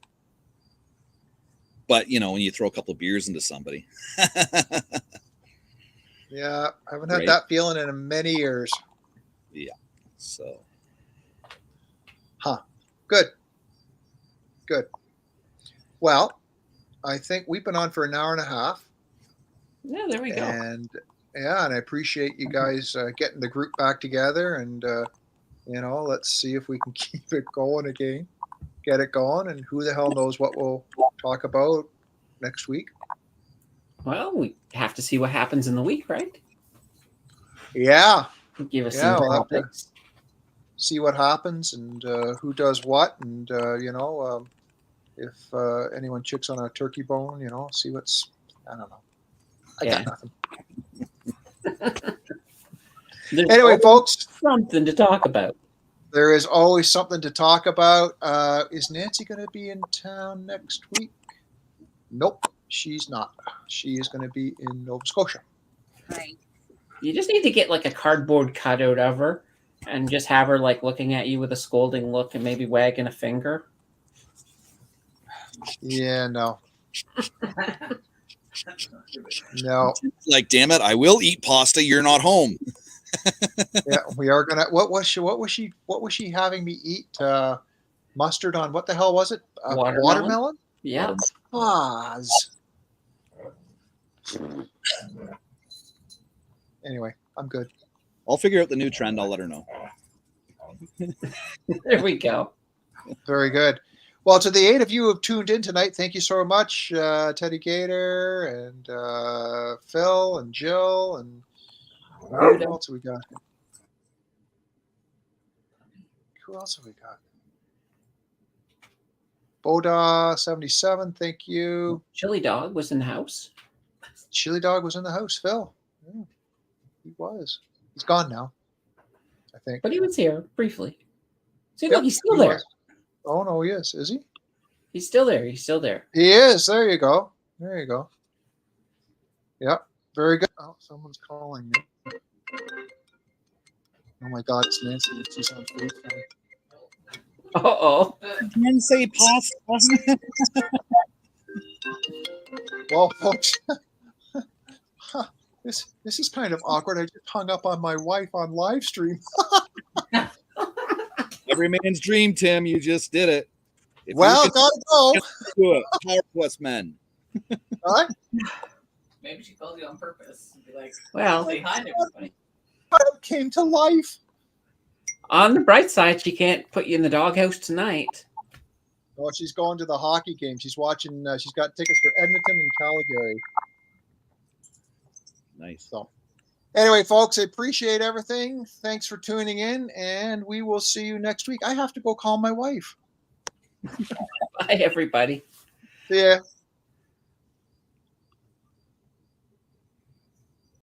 But when you throw a couple of beers into somebody, Yeah, I haven't had Right. that feeling in many years. so Good. Good. Well, I think we've been on for an hour and a half. Yeah, there we go. And yeah, and I appreciate you guys getting the group back together, and let's see if we can keep it going again, get it going, and who the hell knows what we'll talk about next week. Well, we have to see what happens in the week, right? Yeah, Give us Yeah, some we'll have to- topics. see what happens and who does what, and if anyone chicks on a turkey bone, see what's, I don't know. I Yeah. got nothing. There's Anyway, always folks, something to talk about. there is always something to talk about. Is Nancy going to be in town next week? Nope, she's not. She is going to be in Nova Scotia. Right. You just need to get like a cardboard cutout of her and just have her like looking at you with a scolding look and maybe wagging a finger. Yeah, no. No. like, damn it, I will eat pasta. You're not home. Yeah, we are gonna. What was she having me eat? Mustard on what the hell was it? Watermelon? Yeah. Pause. Anyway, I'm good. I'll figure out the new trend. I'll let her know. There we go. Very good. Well, to the 8 of you who have tuned in tonight, thank you so much, Teddy Gator and Phil and Jill and who else have we got? Who else have we got? Boda77, thank you. Chili Dog was in the house. Chili Dog was in the house, Phil. Yeah, he was. He's gone now, I think. But he was here briefly. See, Yep, look, he's still he there. was. Oh, no, he is. Is he? He's still there. He's still there. He is. There you go. There you go. Yep. Very good. Oh, someone's calling me. Oh my God, it's Nancy. She's on FaceTime. Uh-oh. Didn't say pasta. Well, folks, this is kind of awkward. I just hung up on my wife on live stream. Every man's dream, Tim. You just did it. If Well, you gotta go. can do it. Power to us men. Huh? Maybe she called you on purpose. Be like, Well, say hi to everybody. It came to life. on the bright side, she can't put you in the doghouse tonight. Oh, she's going to the hockey game. She's watching. She's got tickets for Edmonton and Calgary. Nice. So, anyway, folks, I appreciate everything. Thanks for tuning in, and we will see you next week. I have to go call my wife. Bye, everybody. See ya.